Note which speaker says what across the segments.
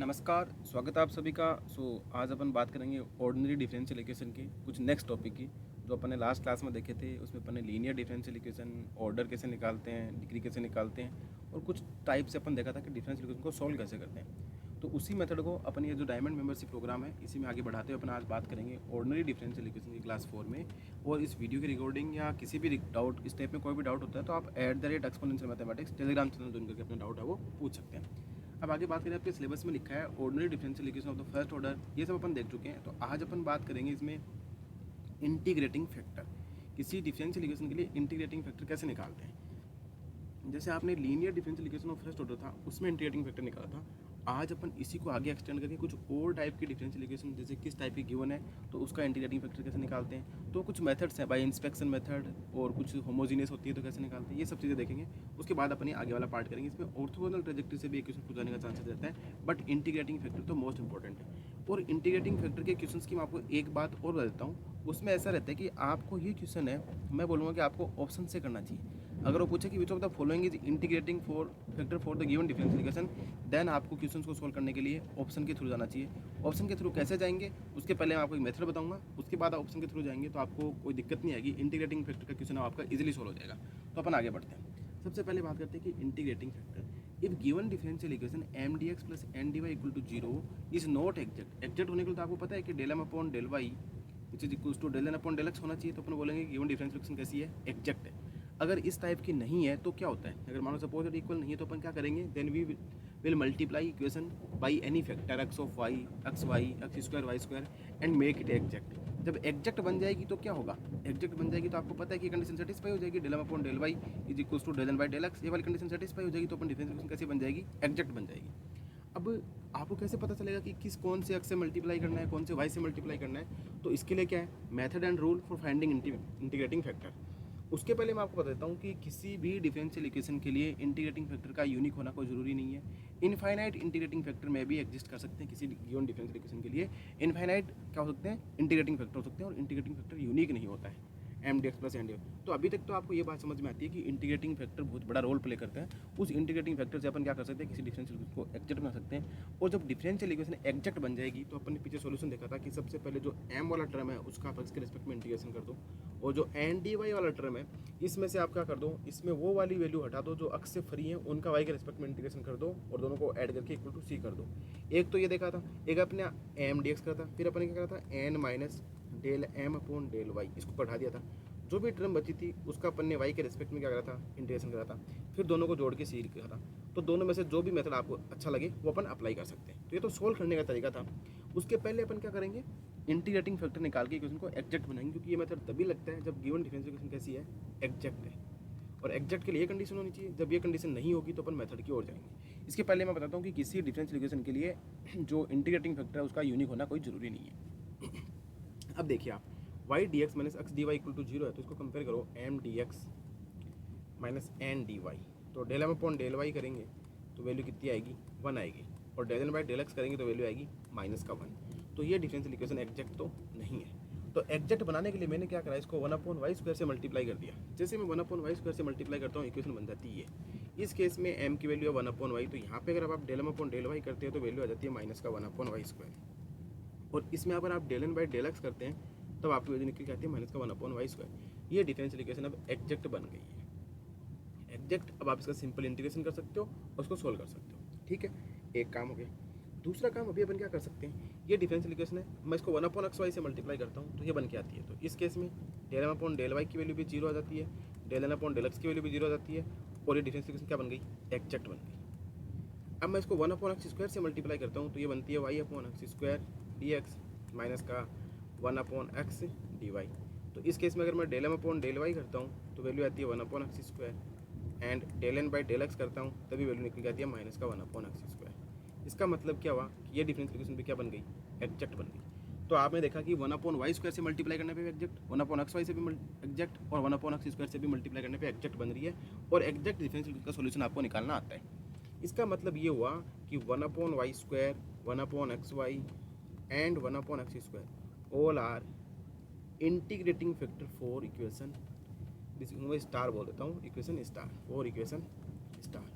Speaker 1: नमस्कार, स्वागत है आप सभी का। आज अपन बात करेंगे ऑर्डिनरी डिफरेंशियल इक्वेशन की कुछ नेक्स्ट टॉपिक की जो अपन ने लास्ट क्लास में देखे थे। उसमें अपन ने लीनियर डिफरेंशियल इक्वेशन, ऑर्डर कैसे निकालते हैं, डिग्री कैसे निकालते हैं और कुछ टाइप से अपन देखा था कि डिफरेंशियल इक्वेशन को सॉल्व कैसे करते हैं। तो उसी मेथड को अपन ये जो डायमंड मेंबरशिप प्रोग्राम है इसी में आगे बढ़ाते हुए अपन आज बात करेंगे ऑर्डिनरी डिफरेंशियल इक्वेशन की क्लास 4 में। और इस वीडियो की रिकॉर्डिंग या किसी भी डाउट, इस टाइप में कोई भी डाउट होता है तो आप @exponential mathematics Telegram channel join करके अपना डाउट है वो पूछ सकते हैं। अब आगे बात करें, आपके सिलेबस में लिखा है ordinary differential equation of the first order, ये सब अपन देख चुके हैं। तो आज अपन बात करेंगे इसमें इंटीग्रेटिंग फैक्टर। किसी डिफरेंशियल इक्वेशन के लिए इंटीग्रेटिंग फैक्टर कैसे निकालते हैं। जैसे आपने linear differential equation of first order था उसमें इंटीग्रेटिंग फैक्टर निकाला था, आज अपन इसी को आगे एक्सटेंड करके कुछ और टाइप की डिफरेंशियल इक्वेशन, जैसे किस टाइप की गिवन है तो उसका इंटीग्रेटिंग फैक्टर कैसे निकालते हैं। तो कुछ मेथड्स हैं, बाय इंस्पेक्शन मेथड, और कुछ होमोजीनियस होती है तो कैसे निकालते हैं, ये सब चीज़ें देखेंगे। उसके बाद अपन आगे वाला पार्ट करेंगे। इसमें ऑर्थोगोनल ट्रेजेक्टरी से भी इक्वेशन पूछ जाने का चांसेस रहता है, बट इंटीग्रेटिंग फैक्टर तो मोस्ट इंपॉर्टेंट है। और इंटीग्रेटिंग फैक्टर के क्वेश्चन की मैं आपको एक बात और बता देता हूँ। उसमें ऐसा रहता है कि आपको ये क्वेश्चन है, मैं बोलूँगा कि आपको ऑप्शन से करना चाहिए। अगर वो पूछे कि which of the following is integrating factor for the given differential equation, then आपको क्वेश्चंस को सोल्व करने के लिए ऑप्शन के थ्रू जाना चाहिए। ऑप्शन के थ्रू कैसे जाएंगे उसके पहले मैं आपको एक मेथड बताऊंगा, उसके बाद ऑप्शन के थ्रू जाएंगे तो आपको कोई दिक्कत नहीं आएगी। इंटीग्रेटिंग फैक्टर का क्वेश्चन आपका इजीली सोल्व हो जाएगा। तो अपन आगे बढ़ते हैं। सबसे पहले बात करते हैं कि integrating factor. If given differential equation M d x plus N d y equal to 0 is not exact. Exact होने के लिए तो आपको पता है कि del M upon del y which is equals to del N upon del x होना चाहिए। तो अपन बोलेंगे गिवन डिफरेंशियल इक्वेशन कैसी है, एग्जैक्ट है। अगर इस टाइप की नहीं है तो क्या होता है, अगर मानो सपोज दैट इक्वल नहीं है तो अपन क्या करेंगे, then we will multiply equation by any factor x of y, x y, x square y square and make it exact. जब एग्जैक्ट बन जाएगी तो क्या होगा, एग्जैक्ट बन जाएगी तो आपको पता है कि कंडीशन सेटिस्फाई हो जाएगी, del M upon del y is equals to del N by del x. ये वाली कंडीशन सेटिस्फाई हो जाएगी तो अपन डिफरेंशियल इक्वेशन कैसे बन जाएगी, एग्जैक्ट बन जाएगी। अब आपको कैसे पता चलेगा कि किस कौन से एक्स से मल्टीप्लाई करना है, कौन से वाई से मल्टीप्लाई करना है। तो इसके लिए क्या है, method and rule for finding integrating factor. उसके पहले मैं आपको बता देता हूँ कि किसी भी डिफरेंशियल इक्वेशन के लिए इंटीग्रेटिंग फैक्टर का यूनिक होना कोई ज़रूरी नहीं है। इनफाइनाइट इंटीग्रेटिंग फैक्टर में भी एग्जिस्ट कर सकते हैं किसी गिवन डिफरेंशियल इक्वेशन के लिए। इनफाइनाइट क्या हो सकते हैं, इंटीग्रेटिंग फैक्टर हो सकते हैं, और इंटीग्रेटिंग फैक्टर यूनिक नहीं होता है M d x plus N d. तो अभी तक तो आपको ये बात समझ में आती है कि इंटीग्रेटिंग फैक्टर बहुत बड़ा रोल प्ले करता है। उस इंटीग्रेटिंग फैक्टर से अपन क्या कर सकते हैं, किसी डिफरेंशियल इक्वेशन को एग्जैक्ट बना सकते हैं। और जब डिफरेंशियल इक्वेशन एग्जैक्ट बन जाएगी तो अपन ने पीछे सॉल्यूशन देखा था कि सबसे पहले जो एम वाला टर्म है उसका आप इसके रिस्पेक्ट में इंटीग्रेशन कर दो, और जो एन डी वाई वाला टर्म है इसमें से आप क्या कर दो, इसमें वो वाली वैल्यू हटा दो जो अक्स से फ्री है, उनका वाई के रिस्पेक्ट में इंटीग्रेशन कर दो और दोनों को ऐड करके इक्वल टू सी कर दो। एक तो ये देखा था, एक अपने एम डी एक्स करा था, फिर अपने क्या करा था, N minus del M upon del y, इसको बढ़ा दिया था। जो भी टर्म बची थी उसका अपन ने वाई के रिस्पेक्ट में क्या करा था, इंटीग्रेशन करा था, फिर दोनों को जोड़ के सी करा था। तो दोनों में से जो भी मेथड आपको अच्छा लगे वो अपन अप्लाई कर सकते हैं। तो ये तो सोल्व करने का तरीका था। उसके पहले अपन क्या करेंगे, इंटीग्रेटिंग फैक्टर निकाल के इक्वेशन को एग्जैक्ट बनाएंगे, क्योंकि ये मेथड तभी लगता है जब गिवन डिफरेंशियल इक्वेशन कैसी है, एग्जैक्ट है। और एग्जैक्ट के लिए कंडीशन होनी चाहिए, जब ये कंडीशन नहीं होगी तो अपन मेथड की ओर जाएंगे। इसके पहले मैं बताता हूँ कि किसी डिफरेंशियल इक्वेशन के लिए जो इंटीग्रेटिंग फैक्टर है उसका यूनिक होना कोई ज़रूरी नहीं है। अब देखिए आप, y d x minus x d y equal to 0 है, तो इसको कंपेयर करो m d x minus n d y. तो del M upon del y करेंगे तो वैल्यू कितनी आएगी, 1 आएगी, और del N by del x करेंगे तो वैल्यू आएगी माइनस का 1। तो ये डिफरेंशियल इक्वेशन एग्जैक्ट तो नहीं है। तो एग्जैक्ट बनाने के लिए मैंने क्या करा, इसको 1 अपॉन वाई स्क्वायर से मल्टीप्लाई कर दिया। जैसे मैं 1 अपॉन वाई स्क्वायर से मल्टीप्लाई करता हूँ इक्वेशन बन जाती है। इस केस में एम की वैल्यू है 1 अपॉन वाई, तो यहाँ पे अगर आप del M upon del y करते हैं तो वैल्यू आ जाती है माइनस का 1 अपॉन वाई स्क्वायर। और इसमें अगर आप del N by del x करते हैं तब आपकी वैल्यू निकल के आती है माइनस का 1 अपॉन वाई स्क्वायर। ये डिफरेंशियल इक्वेशन अब एग्जैक्ट बन गई है। एग्जैक्ट, अब आप इसका सिंपल इंटीग्रेशन कर सकते हो और उसको सोल्व कर सकते हो। ठीक है, एक काम हो गया। दूसरा काम अभी अपन क्या कर सकते हैं, ये डिफरेंशियल इक्वेशन है, मैं इसको 1 अपॉन एक्स वाई से मल्टीप्लाई करता हूँ तो ये बन के आती है। तो इस केस में del M upon del y की वैल्यू भी 0 आ जाती है, del N upon del x की वैल्यू भी 0 आ जाती है, और ये डिफरेंशियल इक्वेशन क्या बन गई, एग्जैक्ट बन गई। अब मैं इसको 1 अपॉन एक्स स्क्वायर से मल्टीप्लाई करता हूँ तो ये बनती है y upon x square d x minus का 1 अपॉन एक्स डी वाई। तो इस केस में अगर मैं del M upon del y करता हूँ तो वैल्यू आती है 1 upon x square, and del N by del x करता हूँ तभी वैल्यू निकल जाती है माइनस का 1 अपॉन एक्स स्क्वायर। इसका मतलब क्या हुआ कि ये डिफरेंशियल इक्वेशन भी क्या बन गई, एग्जैक्ट बन गई। तो आपने देखा कि 1 अपॉन वाई स्क्वायर से मल्टीप्लाई करने पे भी एग्जैक्ट, 1 अपॉन एक्स वाई से भी एग्जैक्ट, और 1 अपॉन एक्स स्क्वायर से भी मल्टीप्लाई करने पे एग्जैक्ट बन रही है, और एग्जैक्ट डिफरेंशियल का सोल्यूशन आपको निकालना आता है। इसका मतलब ये हुआ कि 1 upon y square, 1 upon x y and 1 upon x square all are integrating factor for equation, मैं स्टार बोल देता हूँ, equation star, for equation star.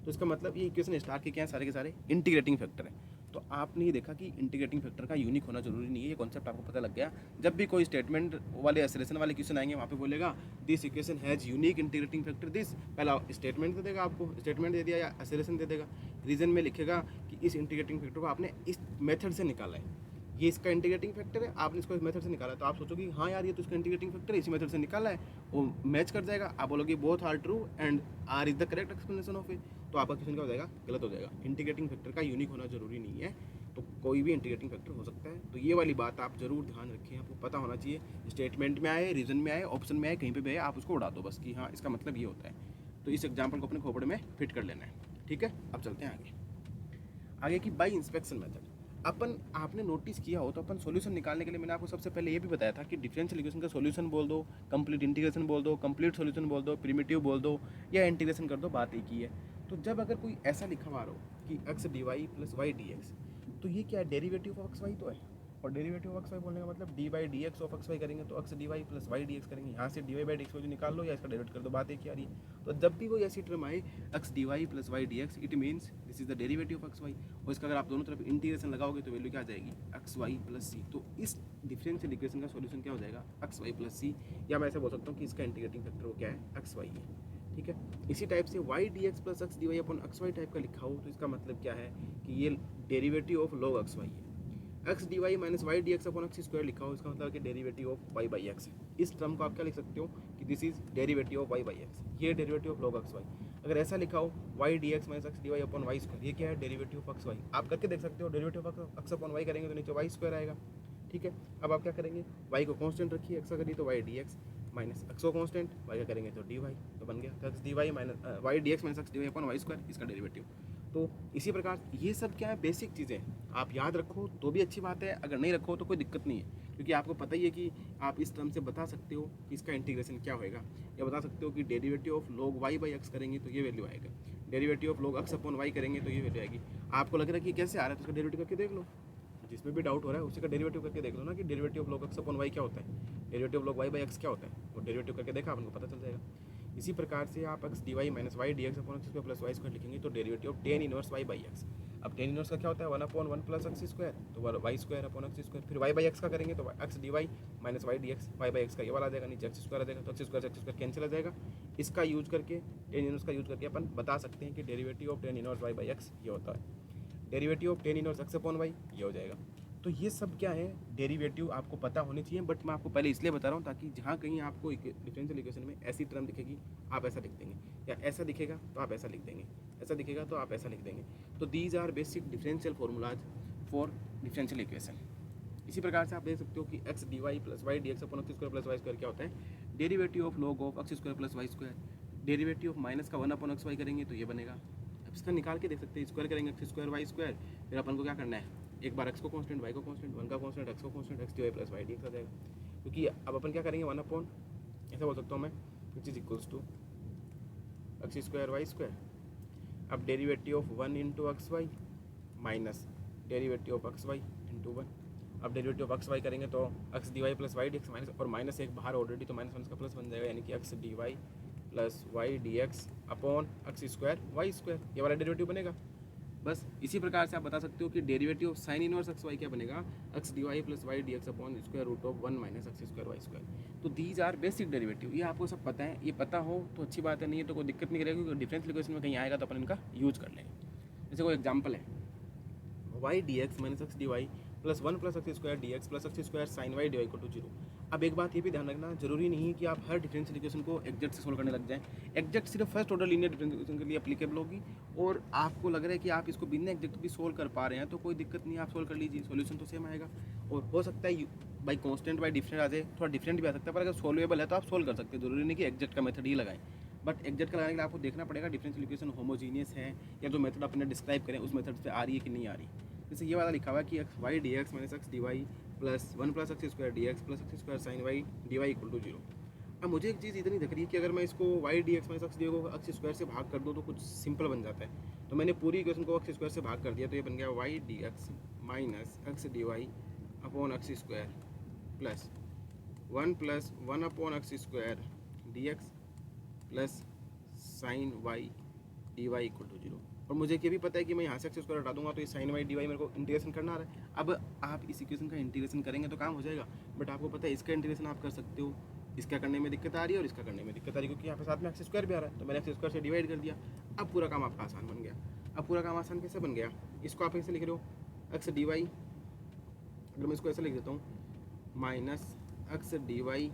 Speaker 1: तो इसका मतलब ये इक्वेशन स्टार के क्या है, सारे के सारे इंटीग्रेटिंग फैक्टर है। तो आपने ये देखा कि इंटीग्रेटिंग फैक्टर का यूनिक होना जरूरी नहीं है, ये कॉन्सेप्ट आपको पता लग गया। जब भी कोई स्टेटमेंट वाले एक्सेलरेशन वाले क्वेश्चन आएंगे वहाँ पे बोलेगा this equation has unique integrating factor this, पहला स्टेटमेंट दे देगा, आपको स्टेटमेंट दे दिया या एक्सेलरेशन दे देगा, रीजन में लिखेगा कि इस इंटीग्रेटिंग फैक्टर को आपने इस मेथड से निकाला है, ये इसका इंटीग्रेटिंग फैक्टर है, आपने इसको इस मेथड से निकाला, तो आप सोचोगे हाँ यार ये तो इसका इंटीग्रेटिंग फैक्टर है, इसी मेथड से निकाला है, वो मैच कर जाएगा, आप बोलोगे both are true and R is the correct explanation of it, तो आपका क्वेश्चन क्या हो जाएगा, गलत हो जाएगा। इंटीग्रेटिंग फैक्टर का यूनिक होना जरूरी नहीं है, तो कोई भी इंटीग्रेटिंग फैक्टर हो सकता है, तो ये वाली बात आप जरूर ध्यान रखें, आपको पता होना चाहिए, स्टेटमेंट में आए, रीजन में आए, ऑप्शन में आए, कहीं पे भी आए, आप उसको उड़ा दो बस कि हाँ इसका मतलब ये होता है। तो इस एग्जाम्पल को अपने खोपड़े में फिट कर लेना है, ठीक है। अब चलते हैं आगे की बाई इंस्पेक्शन मेथड। अपन आपने नोटिस किया हो तो अपन सॉल्यूशन निकालने के लिए मैंने आपको सबसे पहले ये भी बताया था कि डिफरेंशियल इक्वेशन का सॉल्यूशन बोल दो, कंप्लीट इंटीग्रेशन बोल दो, कंप्लीट सॉल्यूशन बोल दो, प्रिमिटिव बोल दो या इंटीग्रेशन कर दो, बात एक ही है। तो जब अगर कोई ऐसा लिखा हुआ हो कि x d y plus y d x, तो ये क्या है, डेरिवेटिव ऑफ एक्स वाई तो है, और डेरिवेटिव ऑफ एक्स वाई बोलने का मतलब d y d x of x y करेंगे तो x d y plus y d x करेंगे, यहाँ से d y by d x को निकाल लो या इसका डेरिवेट कर दो, बात एक ही आ रही है। तो जब भी कोई ऐसी टर्म आए x d y plus y d x, it means this is the derivative of x y, और इसका अगर आप दोनों तरफ इंटीग्रेशन लगाओगे तो वैल्यू क्या आ जाएगी, एक्स वाई प्लस सी। तो इस डिफरेंशियल इक्वेशन का सॉल्यूशन क्या हो जाएगा, एक्स वाई प्लस सी, या मैं ऐसे बोल सकता हूँ कि इसका इंटीग्रेटिंग फैक्टर वो क्या है, एक्स वाई है, ठीक है। इसी टाइप से y d x plus x d y upon x y type का लिखा हो तो इसका मतलब क्या है कि ये derivative of log x y है। X d y minus y d x upon x square लिखा हो, इसका मतलब कि derivative of y by x है। इस टर्म को आप क्या लिख सकते हो कि this is derivative of y by x, ये derivative of log x y. अगर ऐसा लिखा हो y d x minus x d y upon y square, ये क्या है, डेरिवेटिव ऑफ एक्स वाई। आप करके देख सकते हो, derivative of x upon y करेंगे तो नीचे वाई स्क्वायर आएगा, ठीक है। अब आप क्या करेंगे, वाई को कांस्टेंट रखिए, एक्स का करिए तो y d x minus x को कांस्टेंट, वाई का करेंगे तो डी वाई, तो बन गया x d y minus y d x minus x d y upon y square, इसका डेरिवेटिव। तो इसी प्रकार ये सब क्या है, बेसिक चीज़ें आप याद रखो तो भी अच्छी बात है, अगर नहीं रखो तो कोई दिक्कत नहीं है, क्योंकि आपको पता ही है कि आप इस टर्म से बता सकते हो कि इसका इंटीग्रेशन क्या होएगा, या बता सकते हो कि derivative of log y by x करेंगे तो ये वैल्यू आएगा, derivative of log x upon y करेंगे तो ये वैल्यू आएगी। आपको लग रहा है कि कैसे आ रहा है तो उसका डेरिवेटिव करके देख लो, जिसमें भी डाउट हो रहा है उसी का डेरिवेटिव करके देख लो ना कि derivative of log x upon y क्या होता है, derivative of log y by x क्या होता है, वो डेरिवेटिव करके देखा आपको पता चल जाएगा। इसी प्रकार से आप x d y minus y d x upon x square plus y square लिखेंगे तो derivative of tan inverse y by x. अब टेन इनवर्स का क्या होता है, one upon one plus x square, तो y square upon x square, फिर y by x का करेंगे तो x d y minus y d x, y by x का ये वाला आ जाएगा, नीचे एक्स स्क्वायर आ जाएगा, तो एक्स स्क्वायर से एक्स स्क्वायर कैंसिल आ जाएगा। इसका यूज करके टेन इनवर्स का यूज करके अपन बता सकते हैं कि derivative of tan inverse y by x ये होता है, derivative of tan inverse x upon y ये हो जाएगा। तो ये सब क्या है, डेरिवेटिव आपको पता होने चाहिए, बट मैं आपको पहले इसलिए बता रहा हूँ ताकि जहाँ कहीं आपको डिफरेंशियल इक्वेशन में ऐसी टर्म दिखेगी आप ऐसा लिख देंगे, या ऐसा दिखेगा तो आप ऐसा लिख देंगे, ऐसा दिखेगा तो आप ऐसा लिख देंगे। तो these are basic differential formulas for differential equation. इसी प्रकार से आप देख सकते हो कि x d y plus y d x upon x square plus y square क्या होता है, derivative of log of x square plus y square, derivative of minus का वन अपॉन एक्स वाई करेंगे तो ये बनेगा। अब इसका निकाल के देख सकते हैं, स्क्वायर करेंगे एक्स स्क्वायर वाई स्क्वायर, फिर अपन को क्या करना है, एक बार एक्स को कांस्टेंट, वाई को कांस्टेंट, वन का कांस्टेंट, एक्स को constant, x d y plus y d x आ जाएगा। क्योंकि अब अपन क्या करेंगे, वन अपॉन ऐसा बोल सकता हूँ मैं, which is equals to x square y square. अब derivative of one into x y minus derivative of x y into one. अब डेरिवेटिव ऑफ एक्स वाई करेंगे तो x d y plus y d x minus, और minus एक बाहर already तो minus one का plus बन जाएगा, यानी कि x d y plus y d x upon x square y square, ये वाला डेरिवेटिव बनेगा। बस इसी प्रकार से आप बता सकते हो कि derivative of sine inverse x y क्या बनेगा, x d y plus y d x upon square root of one minus x square y square. तो दीज आर बेसिक डेरिवेटिव, ये आपको सब पता है, ये पता हो तो अच्छी बात है, नहीं है तो कोई दिक्कत नहीं करेगी, क्योंकि डिफरेंशियल इक्वेशन में कहीं आएगा तो अपन इनका यूज कर लेंगे। जैसे कोई एग्जाम्पल है, y d x minus x d y plus one plus x square d x plus x square sine y d y equal to zero. अब एक बात ये भी ध्यान रखना, जरूरी नहीं है कि आप हर डिफरेंशियल इक्वेशन को एग्जैक्ट से सोल्व करने लग जाएं। एग्जैक्ट सिर्फ first order linear differential equation के लिए एप्लीकेबल होगी, और आपको लग रहा है कि आप इसको बिना एग्जैक्ट भी सोल्व कर पा रहे हैं तो कोई दिक्कत नहीं, आप सोल्व कर लीजिए, सोल्यूशन तो सेम आएगा। और हो सकता है बाई कॉन्स्टेंट बाई डिफरेंट आ जाए, थोड़ा डिफरेंट भी आ सकता है, पर अगर सोल्वेबल है तो आप सोल्व कर सकते हैं, जरूरी नहीं कि एग्जैक्ट का मेथड ही लगाएं। बट एग्जैक्ट का लगाने के लिए आपको देखना पड़ेगा डिफरेंशियल इक्वेशन होमोजीनियस है, या जो मेथड आपने डिस्क्राइब करें उस मेथड से आ रही है कि नहीं आ रही। जैसे ये वाला लिखा हुआ है कि x y d x minus x d y plus one plus x square d x plus x square sine y d y equal to zero. अब मुझे एक चीज़ इतनी दिख रही है कि अगर मैं इसको y d x minus x d को एक्स स्क्वायर से भाग कर दूँ तो कुछ सिंपल बन जाता है। तो मैंने पूरी इक्वेशन को एक्स स्क्वायर से भाग कर दिया, तो ये बन गया y d x minus x d y upon x square plus one upon x square d x plus sine y d y equal to zero. और मुझे ये भी पता है कि मैं यहाँ से एक्स स्क्वायर हटा दूंगा तो ये साइन वाई डी वाई मेरे को इंटीग्रेशन करना आ रहा है। अब आप इस इक्वेशन का इंटीग्रेशन करेंगे तो काम हो जाएगा, बट आपको पता है इसका इंटीग्रेशन आप कर सकते हो, इसका करने में दिक्कत आ रही है और इसका करने में दिक्कत आ रही है, क्योंकि यहाँ पे साथ में एक्स स्क्वायर भी आ रहा है, तो मैंने एक्स स्क्वायर से डिवाइड कर दिया। अब पूरा काम आपका आसान बन गया। अब पूरा काम आसान कैसे बन गया, इसको आप ऐसे लिख रहे हो एक्स डी वाई, अगर मैं इसको ऐसे लिख देता हूँ minus x d y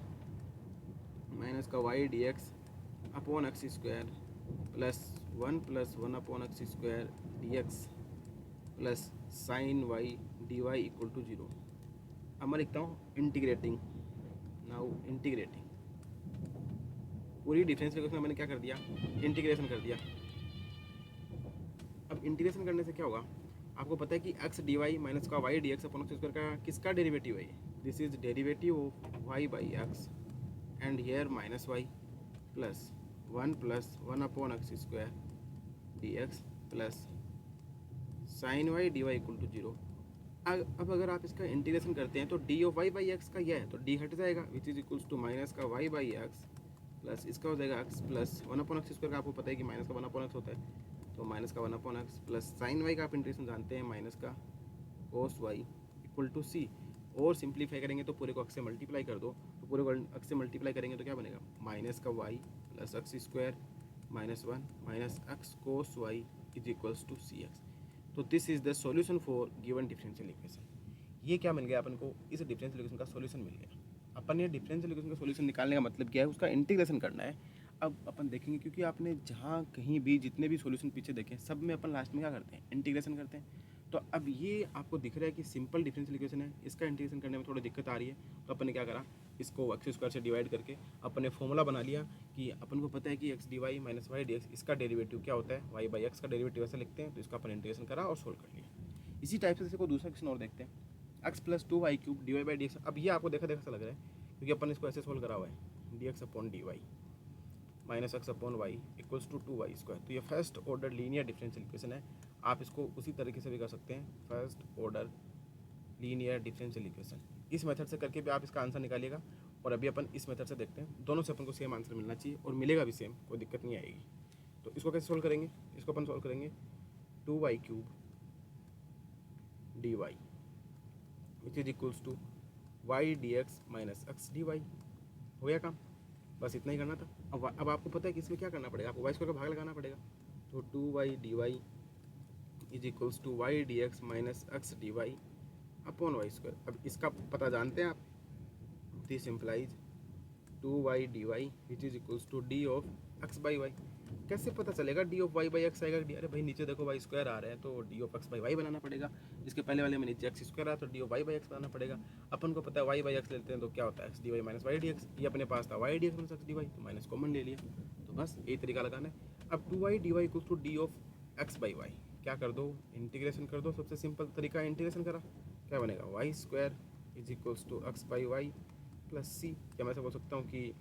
Speaker 1: minus का y d x upon x square plus one upon x square d x plus sine y d y equal to 0। अब मैं लिखता हूँ इंटीग्रेटिंग, नाउ इंटीग्रेटिंग पूरी डिफरेंस इक्वेशन में मैंने क्या कर दिया, इंटीग्रेशन कर दिया। अब इंटीग्रेशन करने से क्या होगा, आपको पता है कि एक्स डी वाई माइनस का y d x upon x square का किसका डेरिवेटिव है, this is derivative of y by x and here minus y plus one upon x square d x plus sine y d y equal to 0। अब अगर आप इसका integration करते हैं तो d of y by x का यह है तो डी हट जाएगा, which is equals to minus का वाई बाई एक्स प्लस इसका हो जाएगा x plus one upon x square का आपको पता है कि माइनस का वन अपॉन एक्स होता है, तो माइनस का one upon x plus sine y का आप इंटीग्रेशन जानते हैं माइनस का cos y equal to C. और सिंप्लीफाई करेंगे तो पूरे को एक्स से मल्टीप्लाई कर दो, तो पूरे को एक्स से मल्टीप्लाई करेंगे तो क्या बनेगा, माइनस का y plus x square minus one minus x cos y is equals to c x. तो this is the solution for given differential equation. ये क्या मिल गया अपन को, इस डिफरेंशियल इक्वेशन का सॉल्यूशन मिल गया। अपन ये डिफरेंशियल इक्वेशन का सॉल्यूशन निकालने का मतलब क्या है, उसका इंटीग्रेशन करना है। अब अपन देखेंगे, क्योंकि आपने जहाँ कहीं भी जितने भी सॉल्यूशन पीछे देखे सब में अपन लास्ट में क्या करते हैं, इंटीग्रेशन करते हैं। तो अब ये आपको दिख रहा है कि सिंपल डिफरेंशियल इक्वेशन है, इसका इंटीग्रेशन करने में थोड़ी दिक्कत आ रही है, तो अपन ने क्या करा, इसको एक्स स्क्वायर से डिवाइड करके अपन ने फॉर्मूला बना लिया कि अपन को पता है कि x d y minus y d x इसका डेरिवेटिव क्या होता है, वाई बाई एक्स का डेरिवेटिव ऐसा लिखते हैं, तो इसका अपन इंटीग्रेशन करा और सोल्व कर लिया। इसी टाइप से कोई दूसरा क्वेश्चन और देखते हैं, x plus two y cube d y by d x. अब ये आपको देखा देखा सा लग रहा है, क्योंकि अपन इसको ऐसे सोल्व करा हुआ है, d x upon d y minus x upon y equals to two y square. तो ये first order linear differential equation है, आप इसको उसी तरीके से भी कर सकते हैं, first order linear differential equation. इस मेथड से करके भी आप इसका आंसर निकालिएगा, और अभी अपन इस मेथड से देखते हैं, दोनों से अपन को सेम आंसर मिलना चाहिए और मिलेगा भी सेम, कोई दिक्कत नहीं आएगी। तो इसको कैसे सोल्व करेंगे, इसको अपन सोल्व करेंगे two y cube d y which is equals to y d x minus x d y. हो गया काम, बस इतना ही करना था। अब आपको पता है कि इसमें क्या करना पड़ेगा, आपको वाई स्क्वायर का भाग लगाना पड़ेगा, तो two y d y is equals to y d x minus x d y upon y square. अब इसका पता जानते हैं आप, this implies two y d y which is equals to d of x by y. कैसे पता चलेगा d of y by x आएगा, डी, अरे भाई नीचे देखो वाई स्क्वायर आ रहे हैं तो d of x by y बनाना पड़ेगा, इसके पहले वाले में नीचे एक्स स्क्वायर आया तो d of y by x बनाना पड़ेगा। अपन को पता है वाई बाई एक्स लेते हैं तो क्या होता है, x d y minus y d x, ये अपने पास था y d x minus x d y, तो माइनस कॉमन ले लिया, तो बस यही तरीका लगाना है। अब two y d y equals to d of x by y, क्या कर दो, इंटीग्रेशन कर दो, सबसे सिंपल तरीका इंटीग्रेशन करा, क्या बनेगा, y square is equals to x by y plus c. क्या मैं ऐसा बोल सकता हूँ कि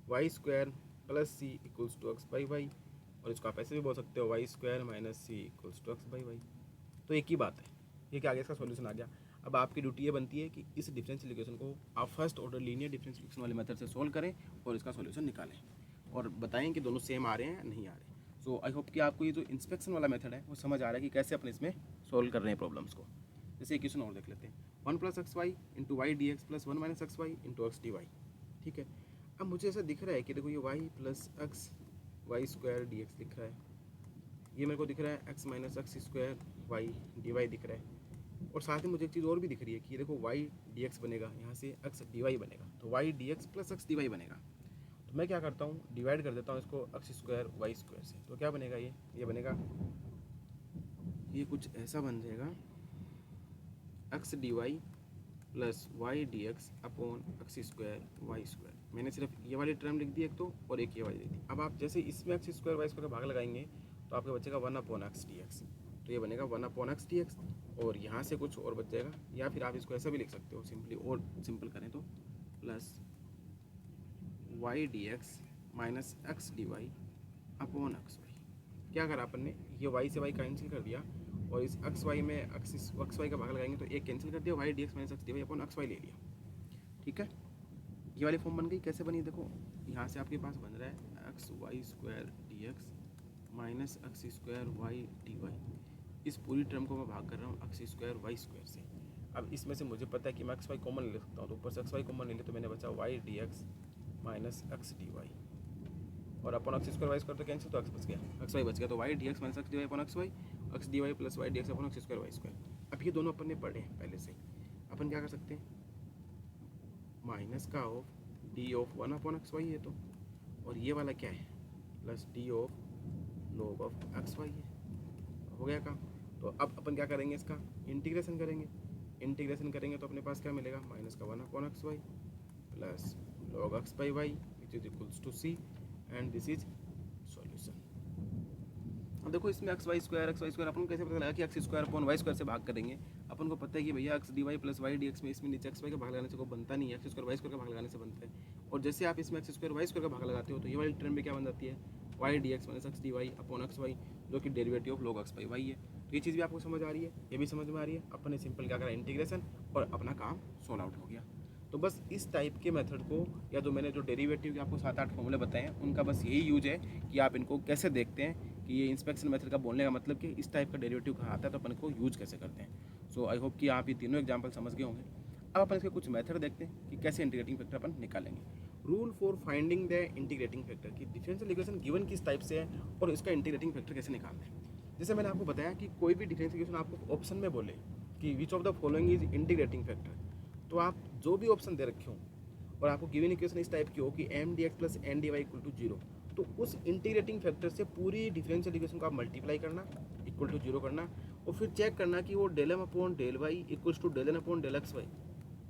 Speaker 1: y square plus c equals to x by y, और इसको आप ऐसे भी बोल सकते हो y square minus c equals to x by y. तो एक ही बात है, ये क्या आगे इसका सॉल्यूशन आ गया। अब आपकी ड्यूटी ये बनती है कि इस डिफरेंशियल इक्वेशन को आप first order linear differential equation वाले मेथड से सोल्व करें और इसका सॉल्यूशन निकालें और बताएं कि दोनों सेम आ रहे हैं या नहीं आ रहे। सो आई होप कि आपको ये जो इंस्पेक्शन वाला मेथड है वो समझ आ रहा है कि कैसे अपन इसमें सोल्व कर रहे हैं प्रॉब्लम्स को। जैसे एक क्वेश्चन और देख लेते हैं, one plus x y into y d x plus one minus x y into x d y. ठीक है, अब मुझे ऐसा दिख रहा है कि देखो ये y plus x y square d x दिख रहा है, ये मेरे को दिख रहा है x minus x square y d y दिख रहा है, और साथ ही मुझे एक चीज़ और भी दिख रही है कि देखो वाई डी एक्स बनेगा, यहाँ से एक्स डी वाई बनेगा, तो y d x plus x d y बनेगा। तो मैं क्या करता हूँ, डिवाइड कर देता हूँ इसको एक्स स्क्वायर वाई स्क्वायर से, तो क्या बनेगा, ये बनेगा, ये कुछ ऐसा बन जाएगा x d y plus y d x upon x square y square. मैंने सिर्फ ये वाली टर्म लिख दी एक तो, और एक ये वाली लिख दी। अब आप जैसे इसमें एक्स स्क्वायर वाई स्क्वायर का भाग लगाएंगे तो आपके बचेगा one upon x d x, तो ये बनेगा one upon x d x, और यहाँ से कुछ और बच जाएगा, या फिर आप इसको ऐसा भी लिख सकते हो सिंपली, और सिंपल करें तो plus y d x minus x d y upon x y. क्या करा अपन ने, ये वाई से वाई कैंसिल कर दिया, और इस एक्स वाई में एक्स वाई का भाग लगाएंगे तो एक कैंसिल कर दिया, y d x minus x d y upon x y ले लिया। ठीक है, ये वाली फॉर्म बन गई। कैसे बनी, देखो यहाँ से आपके पास बन रहा है x y square d x minus x square y d y, इस पूरी टर्म को मैं भाग कर रहा हूँ एक्स स्क्वायर वाई स्क्वायर से। अब इसमें से मुझे पता है कि मैं एक्स वाई कॉमन ले सकता हूँ, तो ऊपर से एक्स वाई कॉमन ले लिया तो मैंने बचा y d x minus x d y, और अपन एक्स स्क्वायर वाई स्क्वायर तो कैंसिल, तो एक्स बच गया, एक्स वाई बच गया, तो y d x minus x d y upon x y, x d y plus y d x upon x square y square. अब ये दोनों अपन ने पढ़े हैं पहले से, अपन क्या कर सकते हैं, माइनस का of d of one upon x y है तो, और ये वाला क्या है plus d of log of x y है, हो गया काम। तो अब अपन क्या करेंगे, इसका इंटीग्रेशन करेंगे, इंटीग्रेशन करेंगे तो अपने पास क्या मिलेगा, माइनस का one upon x y plus log x by y which is equals to c, and this is solution. अब देखो इसमें एक्स वाई स्क्वायर अपन को कैसे पता लगा कि x square upon y square से भाग करेंगे। अपन को पता है कि भैया x d y plus y d x में इसमें नीचे एक्स वाई का भाग लगाने से कोई बनता नहीं है, एक्स स्क्वायर वाई स्क्वायर का भाग लगाने से बनता है। और जैसे आप इसमें एक्स स्क्वायर वाई स्क्वायर का भाग लगाते हो तो ये वाली टर्म में क्या बन जाती है, y d x minus x d y upon x y, जो कि derivative of log x by y है। तो ये चीज़ भी आपको समझ आ रही है, ये भी समझ में आ रही है। अपन ने सिंपल क्या करा, इंटीग्रेशन, और अपना काम सॉल्व आउट हो गया। तो बस इस टाइप के मेथड को, या जो मैंने जो डेरिवेटिव के आपको 7-8 फॉर्मूले बताए हैं, उनका बस यही यूज है कि आप इनको कैसे देखते हैं कि ये इंस्पेक्शन मेथड का बोलने का मतलब कि इस टाइप का डेरिवेटिव कहाँ आता है तो अपन को यूज कैसे करते हैं। सो आई होप कि आप ये तीनों एग्जाम्पल समझ गए होंगे। अब अपन इसके कुछ मेथड देखते हैं कि कैसे इंटीग्रेटिंग फैक्टर अपन निकालेंगे। Rule for finding the integrating factor की डिफरेंशियल इक्वेशन गिवन किस टाइप से है और इसका इंटीग्रेटिंग फैक्टर कैसे निकालना है। जैसे मैंने आपको बताया कि कोई भी डिफरेंशियल इक्वेशन आपको ऑप्शन में बोले कि which of the following is integrating factor, तो आप जो भी ऑप्शन दे रखे हो और आपको गिवन इक्वेशन इस टाइप की हो कि m d x plus N d y equal to zero, तो उस इंटीग्रेटिंग फैक्टर से पूरी डिफरेंशियल इक्वेशन को आप मल्टीप्लाई करना, इक्वल टू जीरो करना, और फिर चेक करना कि वो del M upon del y equals to del N upon del x y,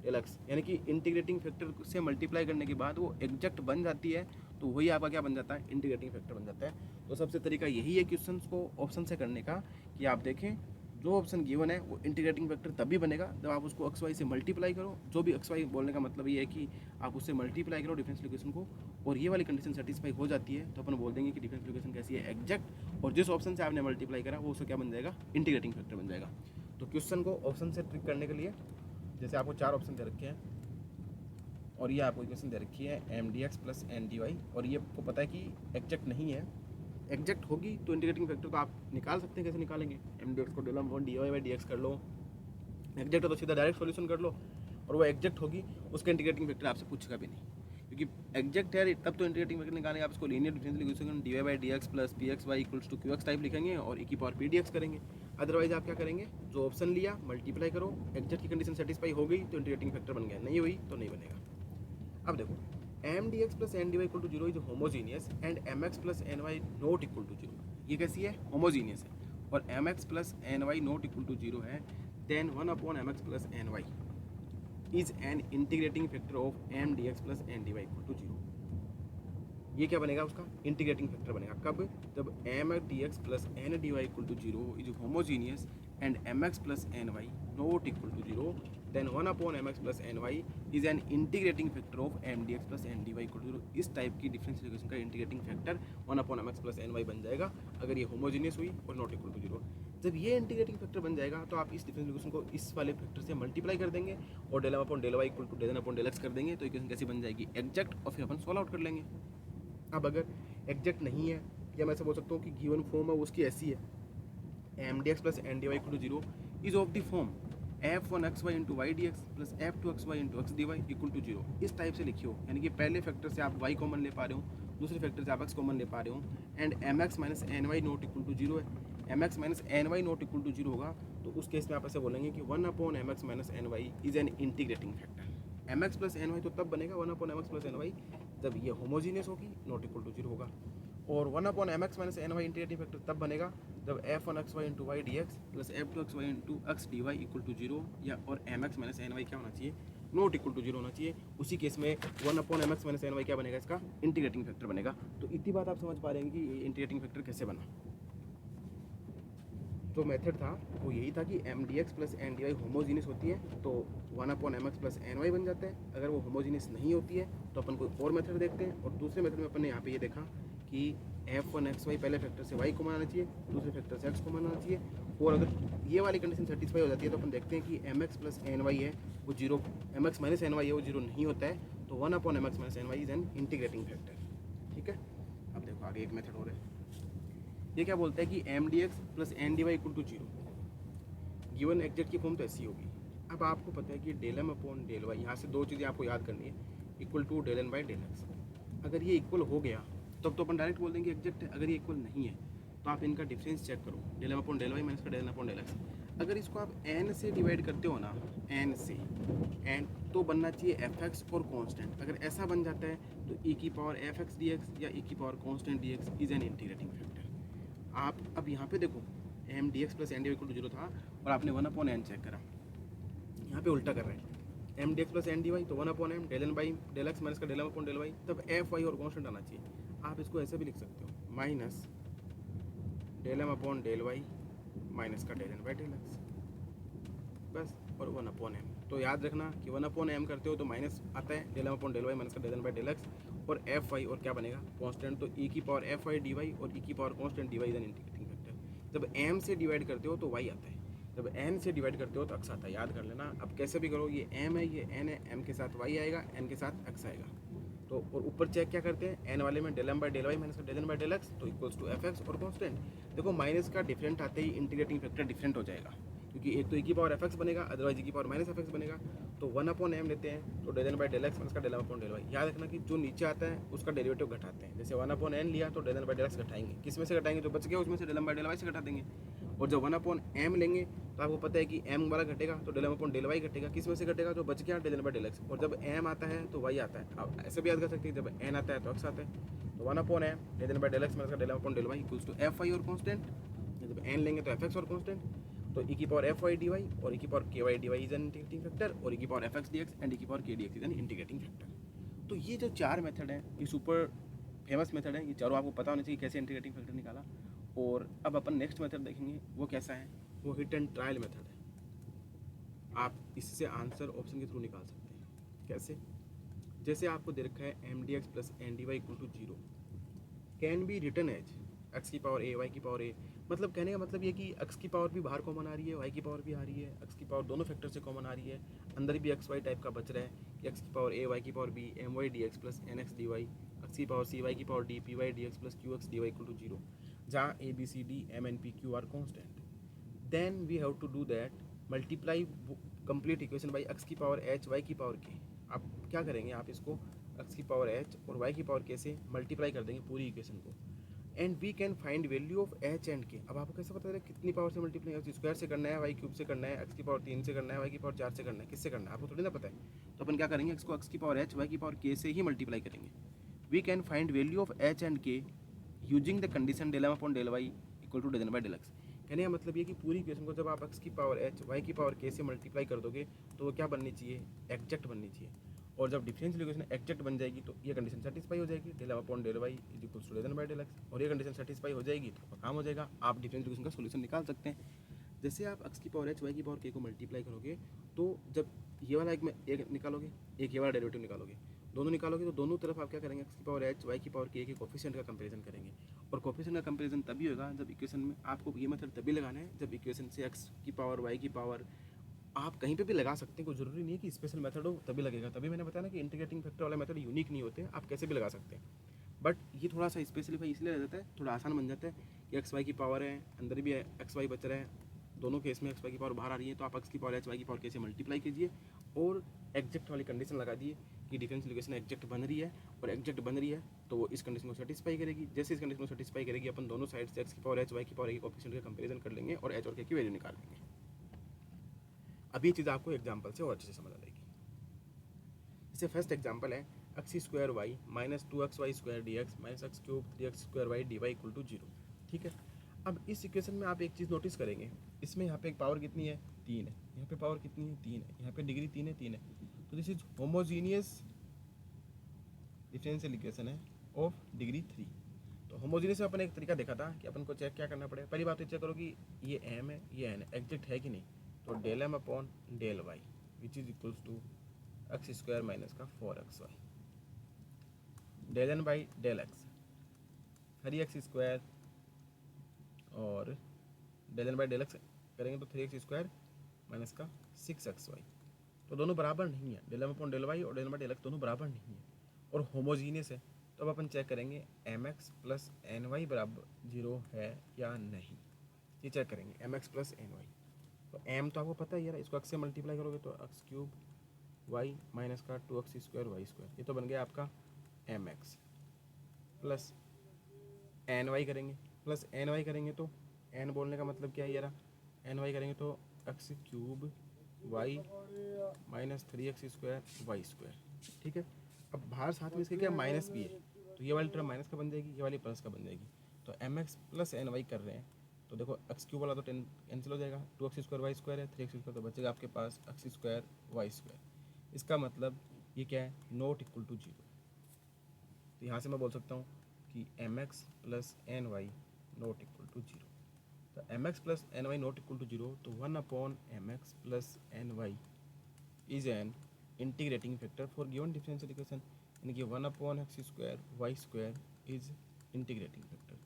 Speaker 1: del x, यानी कि इंटीग्रेटिंग फैक्टर से मल्टीप्लाई करने के बाद वो एग्जैक्ट बन जाती है, तो वही आपका क्या बन जाता है, इंटीग्रेटिंग फैक्टर बन जाता है। तो सबसे तरीका यही है क्वेश्चन को ऑप्शन से करने का, कि आप देखें जो ऑप्शन गिवन है वो इंटीग्रेटिंग फैक्टर तभी बनेगा जब आप उसको एक्स वाई से मल्टीप्लाई करो। जो भी एक्स वाई बोलने का मतलब ये है कि आप उससे मल्टीप्लाई करो डिफरेंशियल इक्वेशन को, और ये वाली कंडीशन सेटिस्फाई हो जाती है तो अपन बोल देंगे कि डिफरेंशियल इक्वेशन कैसी है, एग्जैक्ट, और जिस ऑप्शन से आपने मल्टीप्लाई करा वो उसका क्या बन जाएगा, इंटीग्रेटिंग फैक्टर बन जाएगा। तो क्वेश्चन को ऑप्शन से ट्रिक करने के लिए, जैसे आपको 4 ऑप्शन दे रखे हैं और ये आपको इक्वेशन दे रखी है M d x plus N d y, और ये आपको पता है कि एग्जैक्ट नहीं है, एग्जैक्ट होगी तो इंटीग्रेटिंग फैक्टर तो आप निकाल सकते हैं। कैसे निकालेंगे, एम डी एक्स को del upon d y by d x कर लो, एग्जैक्ट हो तो सीधा डायरेक्ट सॉल्यूशन कर लो, और वो एग्जैक्ट होगी उसका इंटीग्रेटिंग फैक्टर आपसे पूछेगा भी नहीं, क्योंकि एग्जैक्ट है तब तो इंटीग्रेटिंग फैक्टर निकालेंगे। आप इसको linear differential equation d y by d x plus p x y equals to q x type लिखेंगे और ई की पावर पी डी एक्स करेंगे। अदरवाइज आप क्या करेंगे, जो ऑप्शन लिया मल्टीप्लाई करो, एग्जैक्ट की कंडीशन सेटिस्फाई हो गई तो इंटीग्रेटिंग फैक्टर बन गया, नहीं हुई तो नहीं बनेगा। अब देखो m d x plus N d y equal to zero is homogeneous and m x plus n y not equal to zero, ये कैसी है, होमोजीनियस है, और m x plus n y not equal to zero है, then one upon m x plus n y is an integrating factor of m d x plus N d y equal to zero. ये क्या बनेगा, उसका integrating factor बनेगा कब, जब m d x plus N d y equal to zero is homogeneous and m x plus n y not equal to zero, then one upon m x plus n y is an integrating factor of m d x plus N d y equal to zero. इस type की differential equation का integrating factor one upon m x plus n y बन जाएगा अगर ये homogeneous हुई और not equal to zero. जब ये इंटीग्रेटिंग फैक्टर बन जाएगा तो आप इस डिफरेंशियल इक्वेशन को इस वाले फैक्टर से मल्टीप्लाई कर देंगे और del M upon del y equal to del N upon del x कर देंगे, तो इक्वेशन कैसी बन जाएगी, एग्जैक्ट, और फिर अपन सॉल्व आउट कर लेंगे। अब अगर एग्जैक्ट नहीं है, या मैं ऐसा बोल सकता हूँ कि गिवन फॉर्म है उसकी ऐसी है, M d x plus N d y equal to zero is of the form f one x y into y d x plus f two x y into x d y equal to zero, इस type से लिखियो। यानी कि पहले factor से आप Y common ले पा रहे हो, दूसरे फैक्टर से आप एक्स कॉमन ले पा रहे हो, and m x minus n y not equal to zero है। M x minus n y not equal to zero होगा तो उस केस में आप ऐसे बोलेंगे कि one upon m x minus n y is an integrating factor. M x plus n y तो तब बनेगा one upon m x plus n y जब ये होमोजीनियस होगी, नॉट इक्वल टू जीरो होगा, और one upon m x minus n y integrating factor तब बनेगा जब f one x y into y d x plus f two x y into x d y equal to zero, या और m x minus n y क्या होना चाहिए, not equal to zero होना चाहिए। उसी केस में one upon m x minus n y क्या बनेगा, इसका इंटीग्रेटिंग फैक्टर बनेगा। तो इतनी बात आप समझ पा रहे हैं कि इंटीग्रेटिंग फैक्टर कैसे बना। जो मेथड था वो यही था कि m d x plus N d y homogeneous होती है तो one upon m x plus n y बन जाता है। अगर वो होमोजीनियस नहीं होती है तो अपन कोई और मेथड देखते हैं, और दूसरे मेथड में अपन ने यहाँ पे ये देखा कि एफ वन एक्स वाई पहले फैक्टर से वाई को मनाना चाहिए, दूसरे फैक्टर से एक्स को मनाना चाहिए, और अगर ये वाली कंडीशन सेटिस्फाई हो जाती है तो अपन देखते हैं कि m x plus n y है वो zero, m x minus n y है वो जीरो नहीं होता है, तो one upon m x minus n y is an integrating factor. ठीक है, अब देखो आगे एक मेथड और है, ये क्या बोलता है कि m d x plus N d y equal to zero. Given exact की फॉर्म तो ऐसी होगी। अब आपको पता है कि del M upon del y, यहाँ से दो चीज़ें आपको याद करनी है, equal to del N by del x. अगर ये इक्वल हो गया तब तो अपन डायरेक्ट बोल देंगे एग्जेक्ट है। अगर ये इक्वल नहीं है तो आप इनका डिफरेंस चेक करो, del M upon del y minus का del N upon del x. अगर इसको आप एन से डिवाइड करते हो ना, एन से, एन तो बनना चाहिए एफ एक्स और कॉन्स्टेंट। अगर ऐसा बन जाता है तो ई की power f x d x या ई की power constant d x is an integrating factor. आप अब यहाँ पे देखो, m d x plus N d equal to zero था और आपने वन अपॉन एन चेक करा, यहाँ पे उल्टा कर रहे हैं, m d x plus N d y तो one upon m del N by del x minus का del M upon del y, तब एफ वाई और कॉन्स्टेंट आना चाहिए। आप इसको ऐसे भी लिख सकते हो, minus del M upon del y minus का del N by del x, बस, और वन अपॉन एम। तो याद रखना कि वन अपॉन एम करते हो तो माइनस आता है, del M upon del y minus का del N by del x, और एफ वाई और क्या बनेगा कॉन्स्टेंट, तो ई की power f y d y और ई की power constant d y is an integrating factor. जब एम से डिवाइड करते हो तो वाई आता है, जब एन से डिवाइड करते हो तो एक्स आता है, याद कर लेना। अब कैसे भी करो, ये एम है ये एन है, एम के साथ वाई आएगा, एन के साथ एक्स आएगा। तो और ऊपर चेक क्या करते हैं, एन वाले में del m by del y minus का del N by del x तो इक्वल्स टू एफ एक्स और कॉन्स्टेंट। देखो माइनस का डिफरेंट आते ही इंटीग्रेटिंग फैक्टर डिफरेंट हो जाएगा, क्योंकि एक तो ई की पावर एफ एक्स बनेगा, अदरवाइज ई की पावर माइनस एफ एक्स बनेगा। तो वन अपॉन एम लेते हैं तो del N by del x minus का del M upon del y. याद रखना कि जो नीचे आता है उसका डेरिवेटिव घटाते हैं, जैसे वन अपॉन एन लिया तो del N by del x घटाएंगे, किस में से घटाएंगे, जो बच गया उसमें से del m by del y से घटा देंगे। और जब वन अपॉन एम लेंगे तो आपको पता है कि एम वाला घटेगा तो del M upon del y घटेगा, किस में से घटेगा, जो बच गया del N by del x. और जब एम आता है तो वाई आता है। आप ऐसे भी याद कर सकते हैं, जब एन आता है तो एक्स आता है। तो one upon m del N by del x minus का del M upon del y equals to f y और कॉन्स्टेंट। जब एन लेंगे तो एफ एक्स और कॉन्स्टेंट, तो ई की power f y d y और ई की power k y d y is an integrating factor, और ई की power f x d x and e की power k d x is an integrating factor. तो ये जो चार method हैं ये सुपर फेमस मेथड है, ये चारों आपको पता होना चाहिए कैसे इंटीग्रेटिंग फैक्टर निकाला। और अब अपन नेक्स्ट मेथड देखेंगे, वो कैसा है, वो हिट एंड ट्रायल मेथड है। आप इससे आंसर ऑप्शन के थ्रू निकाल सकते हैं। कैसे, जैसे आपको दे रखा है M d x plus N d y equal to zero can be written as x की पावर ए वाई की पावर ए। मतलब कहने का मतलब ये कि एक्स की पावर भी बाहर कॉमन आ रही है, वाई की पावर भी आ रही है, एक्स की पावर दोनों फैक्टर से कॉमन आ रही है, अंदर भी एक्स वाई टाइप का बच रहा है कि एक्स की पावर ए वाई की power b m y d x plus n x d y, x की पावर सी वाई की power d p y d x plus q x d y equal to zero, जहाँ a b c d m n p q are constant. Then we have to do that multiply complete equation by x की power h y की power k. आप क्या करेंगे, आप इसको x की power h और वाई की पावर के से मल्टीप्लाई कर देंगे पूरी इक्वेशन को, and we can find value of h and k. अब आपको कैसे पता है कितनी पावर से मल्टीप्लाई, एक्स स्क्वायर से करना है, वाई क्यूब से करना है, एक्स की पावर 3 से करना है, वाई की पावर 4 से करना है, किससे करना है आपको थोड़ी ना पता है। तो अपन क्या करेंगे, एक्स को एक्स की पावर एच वाई की पावर के से ही मल्टीप्लाई करेंगे। We can find value of h and k using the condition del M upon del y equal to del N by del x. कहने का मतलब ये कि पूरी इक्वेशन को जब आप एक्स की पावर एच वाई की पावर के से मल्टीप्लाई कर दोगे तो वो क्या बननी चाहिए, एग्जैक्ट बननी चाहिए। और जब डिफरेंशियल इक्वेशन एग्जैक्ट बन जाएगी तो ये कंडीशन सेटिस्फाई हो जाएगी, del M upon del y is equals to del N by del x, और ये कंडीशन सेटिस्फाई हो जाएगी तो काम हो जाएगा, आप डिफरेंशियल इक्वेशन का सोल्यूशन निकाल सकते हैं। जैसे आप एक्स की पावर एच वाई की पावर के को मल्टीप्लाई करोगे तो जब ये वाला एक में एक निकालोगे, एक ये वाला डेरिवेटिव निकालोगे, दोनों निकालोगे तो दोनों तरफ आप क्या करेंगे, एक्स की पावर एच वाई की पावर के कोफिशिएंट का कंपैरिजन करेंगे। और कोफिशिएंट का कंपैरिजन तभी होगा जब इक्वेशन में आपको ये मेथड तभी लगाना है जब इक्वेशन से एक्स की पावर वाई की पावर आप कहीं पे भी लगा सकते हैं, कोई ज़रूरी नहीं है कि स्पेशल मेथड हो तभी लगेगा। तभी मैंने बताया ना कि इंटीग्रेटिंग फैक्टर वाला मेथड यूनिक नहीं होते, आप कैसे भी लगा सकते हैं। बट ये थोड़ा सा स्पेसिफाई इसलिए रह जाता है, थोड़ा आसान बन जाता है कि एक्स वाई की पावर है, अंदर भी एक्स वाई बच रहा है, दोनों केस में एक्स वाई की पावर बाहर आ रही है, तो आप एक्स की पावर एच वाई की पावर कैसे मल्टीप्लाई कीजिए और एग्जैक्ट वाली कंडीशन लगा दिए कि डिफरेंशियल इक्वेशन एग्जैक्ट बन रही है, और एग्जैक्ट बन रही है तो वो इस कंडीशन को सेटिस्फाई करेगी। जैसे इस कंडीशन को सेटिस्फाई करेगी अपन दोनों साइड से एक्स की पावर एच वाई की पावर के कोफिशिएंट का कंपैरिजन कर लेंगे और एच और के की वैल्यू निकाल लेंगे। अब ये चीज़ आपको एग्जाम्पल से और अच्छे से समझ आ जाएगी। जैसे फर्स्ट एग्जाम्पल है x square y minus 2x y square d x minus x cube 3x square y d y equal to zero. ठीक है, अब इस इक्वेशन में आप एक चीज़ नोटिस करेंगे, इसमें यहाँ पे एक पावर कितनी है, 3 है, यहाँ पे पावर कितनी है, 3 है, यहाँ पे डिग्री 3 है, 3 है। तो this is homogeneous differential equation है ऑफ डिग्री 3। तो होमोजीनियस में अपन एक तरीका देखा था कि अपन को चेक क्या करना पड़ेगा, पहली बात तो चेक करो कि ये एम है ये एन है, एग्जैक्ट है कि नहीं। तो del M upon del y which is equals to x square minus का 4xy, del N by del x 3x square और del N by del x करेंगे तो 3x स्क्वायर माइनस का 6xy। तो दोनों बराबर नहीं है, del M upon del y और del N by del x दोनों बराबर नहीं है और होमोजीनियस है। तो तो अब अपन चेक करेंगे m x plus n y बराबर 0 है या नहीं, ये चेक करेंगे m x plus n y. तो एम तो आपको पता ही यार, इसको एक्स से मल्टीप्लाई करोगे तो एक्स क्यूब वाई माइनस का 2x स्क्वायर वाई स्क्वायर, ये तो बन गया आपका m x. Plus n y करेंगे, प्लस एन वाई करेंगे तो एन बोलने का मतलब क्या है यार, एन वाई करेंगे तो x cube y minus 3x square y square. ठीक है, अब बाहर साथ में इसके क्या माइनस भी है, तो ये वाली टर्म माइनस का बन जाएगी, ये वाली प्लस का बन जाएगी। तो m x plus n y कर रहे हैं तो देखो एक्स क्यूब वाला तो कैंसिल हो जाएगा, 2x स्क्वायर वाई स्क्वायर है, 3x स्क्वायर तो बचेगा आपके पास एक्स स्क्वायर वाई स्क्वायर। इसका मतलब ये क्या है, नॉट इक्वल टू 0। तो यहाँ से मैं बोल सकता हूँ कि m x plus n y not equal to 0। तो m x plus n y not equal to 0, तो 1 m x plus n y is an integrating factor for given differential equation, यानी कि 1 x square y square is integrating factor.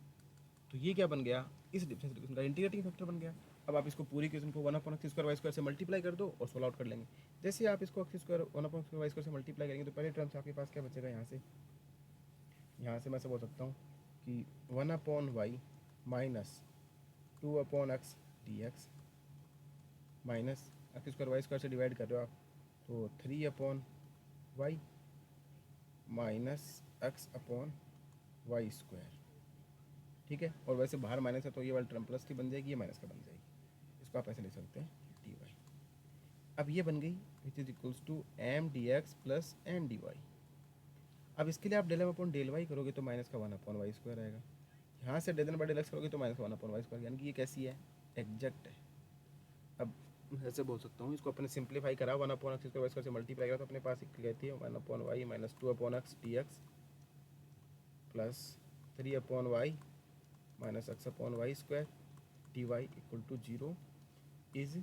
Speaker 1: तो ये क्या बन गया, इस डिफरेंशियल इक्वेशन का इंटीग्रेटिंग फैक्टर बन गया। अब आप इसको पूरी इक्वेशन को 1 एक्स स्क्वायर वाई स्क्वायर से मल्टीप्लाई कर दो और सोल्व आउट कर लेंगे। जैसे आप इसको एक्स स्क्वायर 1 वाई स्क्वायर से मल्टीप्लाई करेंगे तो पहले टर्म से आपके पास क्या बचेगा, यहाँ से मैं से बोल सकता हूँ कि 1/y minus 2/x dx minus x square y square से डिवाइड कर रहे हो आप तो 3/y minus x upon y square. ठीक है, और वैसे बाहर माइनस है तो ये वाली टर्म प्लस की बन जाएगी, ये माइनस का बन जाएगी। इसको आप ऐसे लिख सकते हैं dy। अब ये बन गई which is equals to m d x plus N d y. अब इसके लिए आप del M upon del y करोगे तो माइनस का 1/y स्क्वायर आएगा। यहाँ से del N by del x करोगे तो माइनस का 1/y स्क्वायर, यानी कि ये कैसी है, एग्जैक्ट है। अब ऐसे बोल सकता हूँ, इसको अपने सिंप्लीफाई करा 1/x स्क्वायर वाई स्क्वायर से मल्टीप्लाई करा तो अपने पास कहती है 1/y minus 2/x dx plus 3/y minus x/y square dy equal to 0 is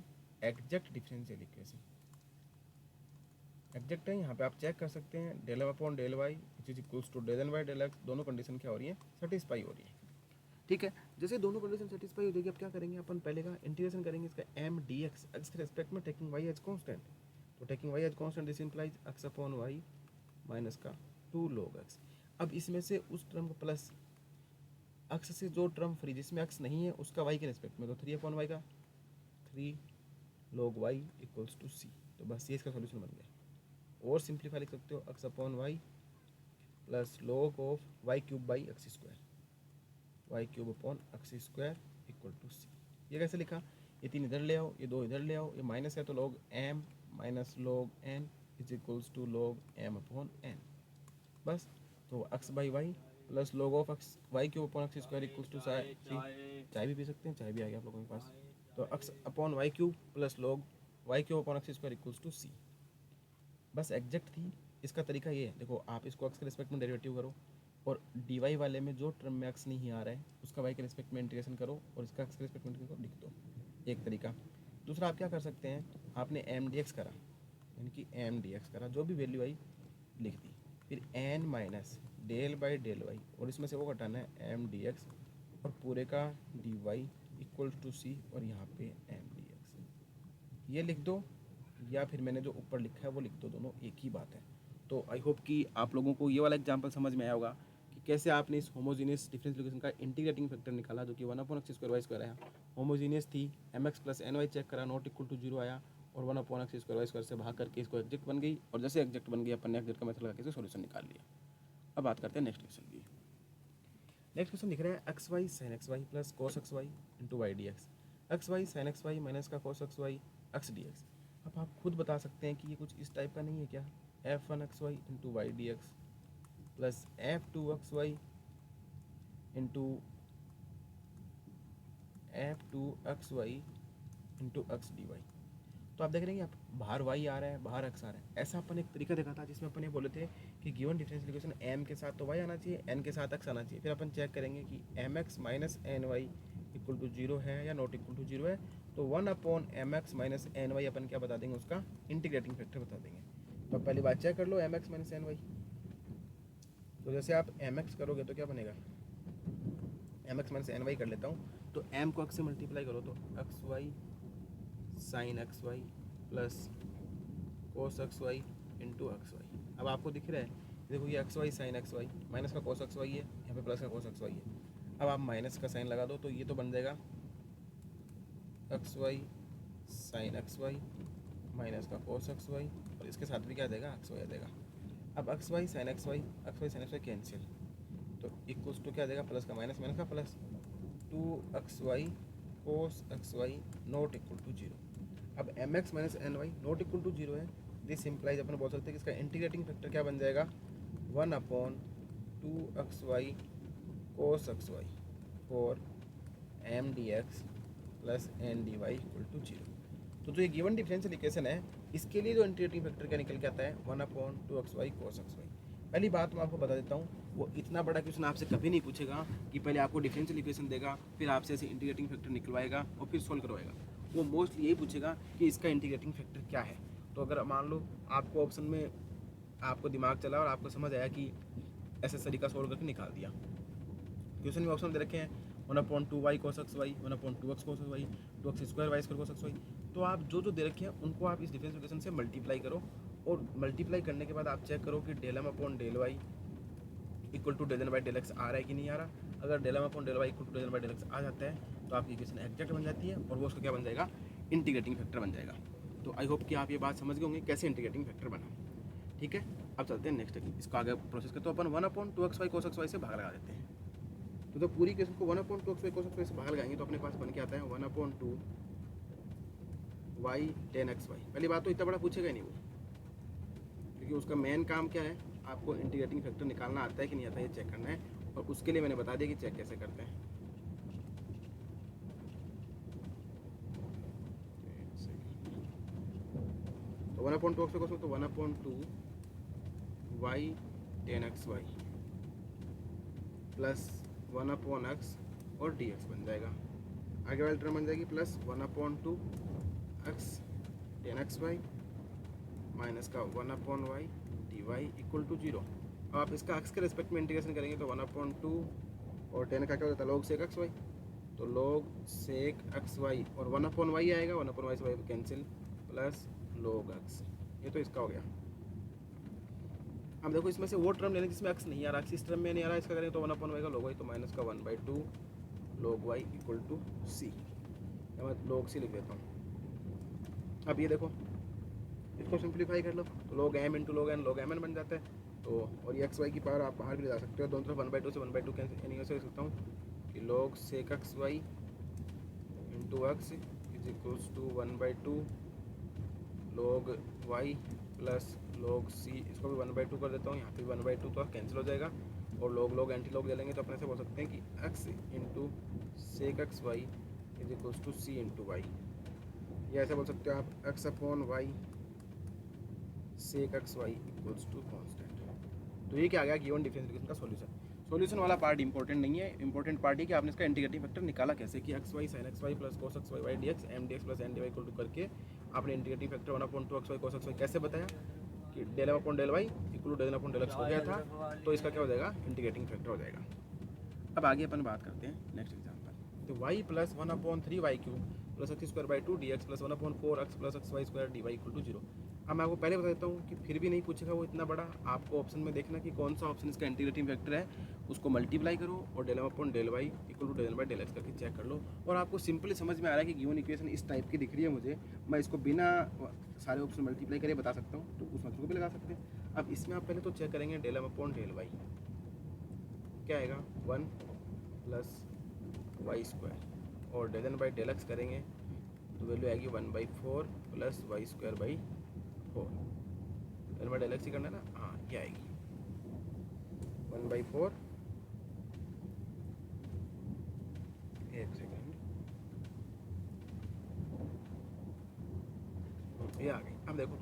Speaker 1: exact differential equation. Exact है, यहाँ पे आप चेक कर सकते हैं del M upon del y which is equals to del N by del x, दोनों condition क्या हो रही है, सेटिस्फाई हो रही है। ठीक है, जैसे दोनों कंडीशन सेटिस्फाई हो जाएगी, अब क्या करेंगे अपन, पहले का इंटीग्रेशन करेंगे इसका एम डी एक्स एक्स के रेस्पेक्ट में टेकिंग वाई एज कॉन्स्टेंट। तो taking y as constant this implies x upon y minus का 2 log x। अब इसमें से उस टर्म को प्लस एक्स से जो टर्म फ्री जिसमें एक्स नहीं है उसका वाई के रेस्पेक्ट में, तो 3/y का 3 log y इक्वल्स टू सी। तो बस ये इसका सोल्यूशन बन गया। और सिंप्लीफाई लिख सकते हो x upon y plus log of y cube by x square, y cube upon x square equal to c. ये कैसे लिखा, ये 3 इधर ले आओ, ये 2 इधर ले आओ, ये माइनस है तो log m minus log n is equals to log m upon n। बस, तो x by y plus log of x y cube upon x square equals to c. चाय भी पी सकते हैं, चाय भी आ गया आप लोगों के पास। तो x upon y cube plus log y cube upon x square equals to c. बस एग्जैक्ट थी। इसका तरीका ये है, देखो आप इसको एक्स के रिस्पेक्ट में डेरिवेटिव करो और डी वाई वाले में जो टर्म में एक्स नहीं आ रहा है उसका वाई के रिस्पेक्ट में इंटीग्रेशन करो और इसका एक्स के रिस्पेक्ट में इंटीग्रेशन लिख दो, एक तरीका। दूसरा आप क्या कर सकते हैं, आपने एम डी एक्स करा, यानी कि एम डी एक्स करा, जो भी वैल्यू आई लिख दी, फिर n minus del by del y और इसमें से वो घटाना है एम डी एक्स और पूरे का D y equal to C और यहाँ पे एम डी एक्स, ये लिख दो, या फिर मैंने जो ऊपर लिखा है वो लिख दो, दोनों एक ही बात है। तो आई होप कि आप लोगों को ये वाला एग्जांपल समझ में आया होगा कि कैसे आपने इस होमोजीनियस डिफरेंशियल इक्वेशन का इंटीग्रेटिंग फैक्टर निकाला, जो कि 1/x स्क्वायर वाई स्क्वायर आया। होमोजीनियस थी, m x plus n y check करा, नॉट इक्वल टू 0 आया और 1/x स्क्वायर वाई स्क्वायर से भाग करके इसको एग्जैक्ट बन गई, और जैसे एग्जैक्ट बन गई अपन ने एग्जैक्ट का मेथड लगा के सोल्यूशन निकाल लिया। अब बात करते हैं नेक्स्ट क्वेश्चन की। नेक्स्ट क्वेश्चन लिख रहा है x y sine x y plus cos x y into y d x, x y sine x y minus का cos x y x d x. अब आप खुद बता सकते हैं कि ये कुछ इस टाइप का नहीं है क्या, f1xy into y d x plus f2xy into f2xy into x d y. तो आप देख रहे हैं आप बाहर y आ रहा है, बाहर x आ रहा है। ऐसा अपन एक तरीका देखा था जिसमें अपन ये बोले थे कि गिवन डिफरेंशियल इक्वेशन m के साथ तो y आना चाहिए, n के साथ x आना चाहिए। फिर अपन चेक करेंगे कि mx minus n y equal to 0 है या नॉट इक्वल टू 0 है, तो 1/mx माइनस एन वाई अपन क्या बता देंगे, उसका इंटीग्रेटिंग फैक्टर बता देंगे। तो पहली बात चेक कर लो mx माइनस एन वाई। तो जैसे आप mx करोगे तो क्या बनेगा, mx माइनस एन वाई कर लेता हूँ, तो m को x से मल्टीप्लाई करो तो x y sine x y plus cos x y into x y. अब आपको दिख रहा है देखो ये x y sine x y, minus का कोस एक्स वाई है, यहाँ पे प्लस का कोस एक्स वाई है। अब आप माइनस का साइन लगा दो तो ये तो बन जाएगा x y sine x y minus का कोस एक्स वाई, और इसके साथ भी क्या आ जाएगा, एक्स वाई आ जाएगा। अब x y sine x y cancel, तो इक्वल्स टू क्या आ जाएगा, प्लस का माइनस का plus, 2xy cos x y not equal to zero. अब m x minus n y not equal to zero है, दिस इम्प्लाइज अपन बोल सकते हैं कि इसका इंटीग्रेटिंग फैक्टर क्या बन जाएगा, 1/2xy cos x y for m d x plus N d y equal to zero. तो जो ये गिवन डिफरेंशियल इक्वेशन है, इसके लिए जो इंटीग्रेटिंग फैक्टर क्या निकल के आता है, 1/2xy कोस एक्स वाई। पहली बात मैं आपको बता देता हूँ, वो इतना बड़ा क्वेश्चन आपसे कभी नहीं पूछेगा कि पहले आपको डिफरेंशियल इक्वेशन देगा, फिर आपसे ऐसे इंटीग्रेटिंग फैक्टर निकलवाएगा और फिर सोल्व करवाएगा। वो मोस्टली यही पूछेगा कि इसका इंटीग्रेटिंग फैक्टर क्या है। तो अगर मान लो आपको ऑप्शन में आपको दिमाग चला और आपको समझ आया कि ऐसे तरीका सोल्व करके निकाल दिया, क्वेश्चन में ऑप्शन दे रखे हैं 1/2y cos x y, 1/2x cos y, 2x square y square cos x y, तो आप जो जो दे रखे हैं उनको आप इस डिफरेंशियल इक्वेशन से मल्टीप्लाई करो, और मल्टीप्लाई करने के बाद आप चेक करो कि del M upon del y equal to del N by del x आ रहा है कि नहीं आ रहा। अगर del M upon del y equal to del N by del x आ जाता है तो आपकी इक्वेशन एग्जैक्ट बन जाती है, और वो उसका क्या बन जाएगा, इंटीग्रेटिंग फैक्टर बन जाएगा। तो आई होप कि आप ये बात समझ गए होंगे कैसे इंटीग्रेटिंग फैक्टर बना। ठीक है, अब चलते हैं नेक्स्ट, इसका आगे प्रोसेस करते हैं। तो अपन 1/2xy cos x y से भाग लगा देते हैं। तो पूरी केस को 1/2xy cos x y से भाग लगाएंगे तो अपने पास बन के आता है 1/2y tan xy। पहली बात तो इतना बड़ा पूछेगा ही नहीं वो, क्योंकि उसका मेन काम क्या है, आपको इंटीग्रेटिंग फैक्टर निकालना आता है कि नहीं आता है ये चेक करना है, और उसके लिए मैंने बता दिया कि चेक कैसे करते हैं। तो 1/2xy cos तो 1/2y tan xy plus 1/x और dx बन जाएगा। आगे वाली टर्म बन जाएगी plus 1/2x tan xy minus का 1/y dy equal to zero. अब आप इसका x के रिस्पेक्ट में इंटीग्रेशन करेंगे तो 1/2 और tan का क्या होता है, log sec xy, तो log sec xy और 1/y आएगा, 1/y से y cancel plus log x, ये तो इसका हो गया। अब देखो इसमें से वो टर्म लेने जिसमें x नहीं आ रहा, इस टर्म में नहीं आ रहा, इसका करेंगे तो 1/y का log y, तो माइनस का 1/2 log y equal to c, मैं log c लिख देता हूँ। अब ये देखो इसको सिंप्लीफाई कर लो तो log m into log n बन जाता है। तो और ये xy की पावर आप बाहर भी ले जा सकते हो, दोनों तरफ 1/2 से 1/2 कैंसिल, यानी ऐसे लिख सकता हूँ कि log sec xy into x is equals to 1/2 log y plus log c, इसको भी 1/2 कर देता हूँ, यहाँ पे 1/2 तो कैंसिल हो जाएगा, और log एंटी लॉग ले लेंगे तो अपने से बोल सकते हैं कि x into sec xy is equals to c into y, या ऐसे बोल सकते हो आप x upon y sec xy equals to constant. तो ये क्या आ गया, गिवन डिफरेंशियल इक्वेशन का सॉल्यूशन वाला पार्ट इंपॉर्टेंट नहीं है, इंपॉर्टेंट पार्ट है कि आपने इसका इंटीग्रेटिंग फैक्टर निकाला कैसे, कि x y sine x y plus cos x y y d x m d x plus N d y equal to करके आपने integrating factor 1/2xy cos xy कैसे बताया, कि del M upon del y equal to del M upon del x हो गया था, तो इसका क्या हो जाएगा, इंटीग्रेटिंग फैक्टर हो जाएगा। अब आगे अपन बात करते हैं नेक्स्ट एग्जाम्पल। तो y plus 1/3y cube plus x square by 2 d x plus 1/4x plus x y square d y equal to zero. अब मैं आपको पहले बता देता हूँ कि फिर भी नहीं पूछेगा वो इतना बड़ा, आपको ऑप्शन में देखना कि कौन सा ऑप्शन इसका इंटीग्रेटिंग फैक्टर है, उसको मल्टीप्लाई करो और del M upon del y equal to del N by del x करके चेक कर लो, और आपको सिंपली समझ में आ रहा है कि गिवन इक्वेशन इस टाइप की दिख रही है मुझे, मैं इसको बिना सारे ऑप्शन मल्टीप्लाई करके बता सकता हूँ, तो उस ऑप्शन को भी लगा सकते हैं। अब इसमें आप पहले तो चेक करेंगे del M upon del y क्या आएगा, 1 प्लस वाई स्क्वायर, और del N by del x करेंगे तो वैल्यू आएगी 1/4 plus y square by 4, del by del x ही करना है ना, हाँ ये आएगी 1/4, एक सेकेंड, ये आ गई। अब देखो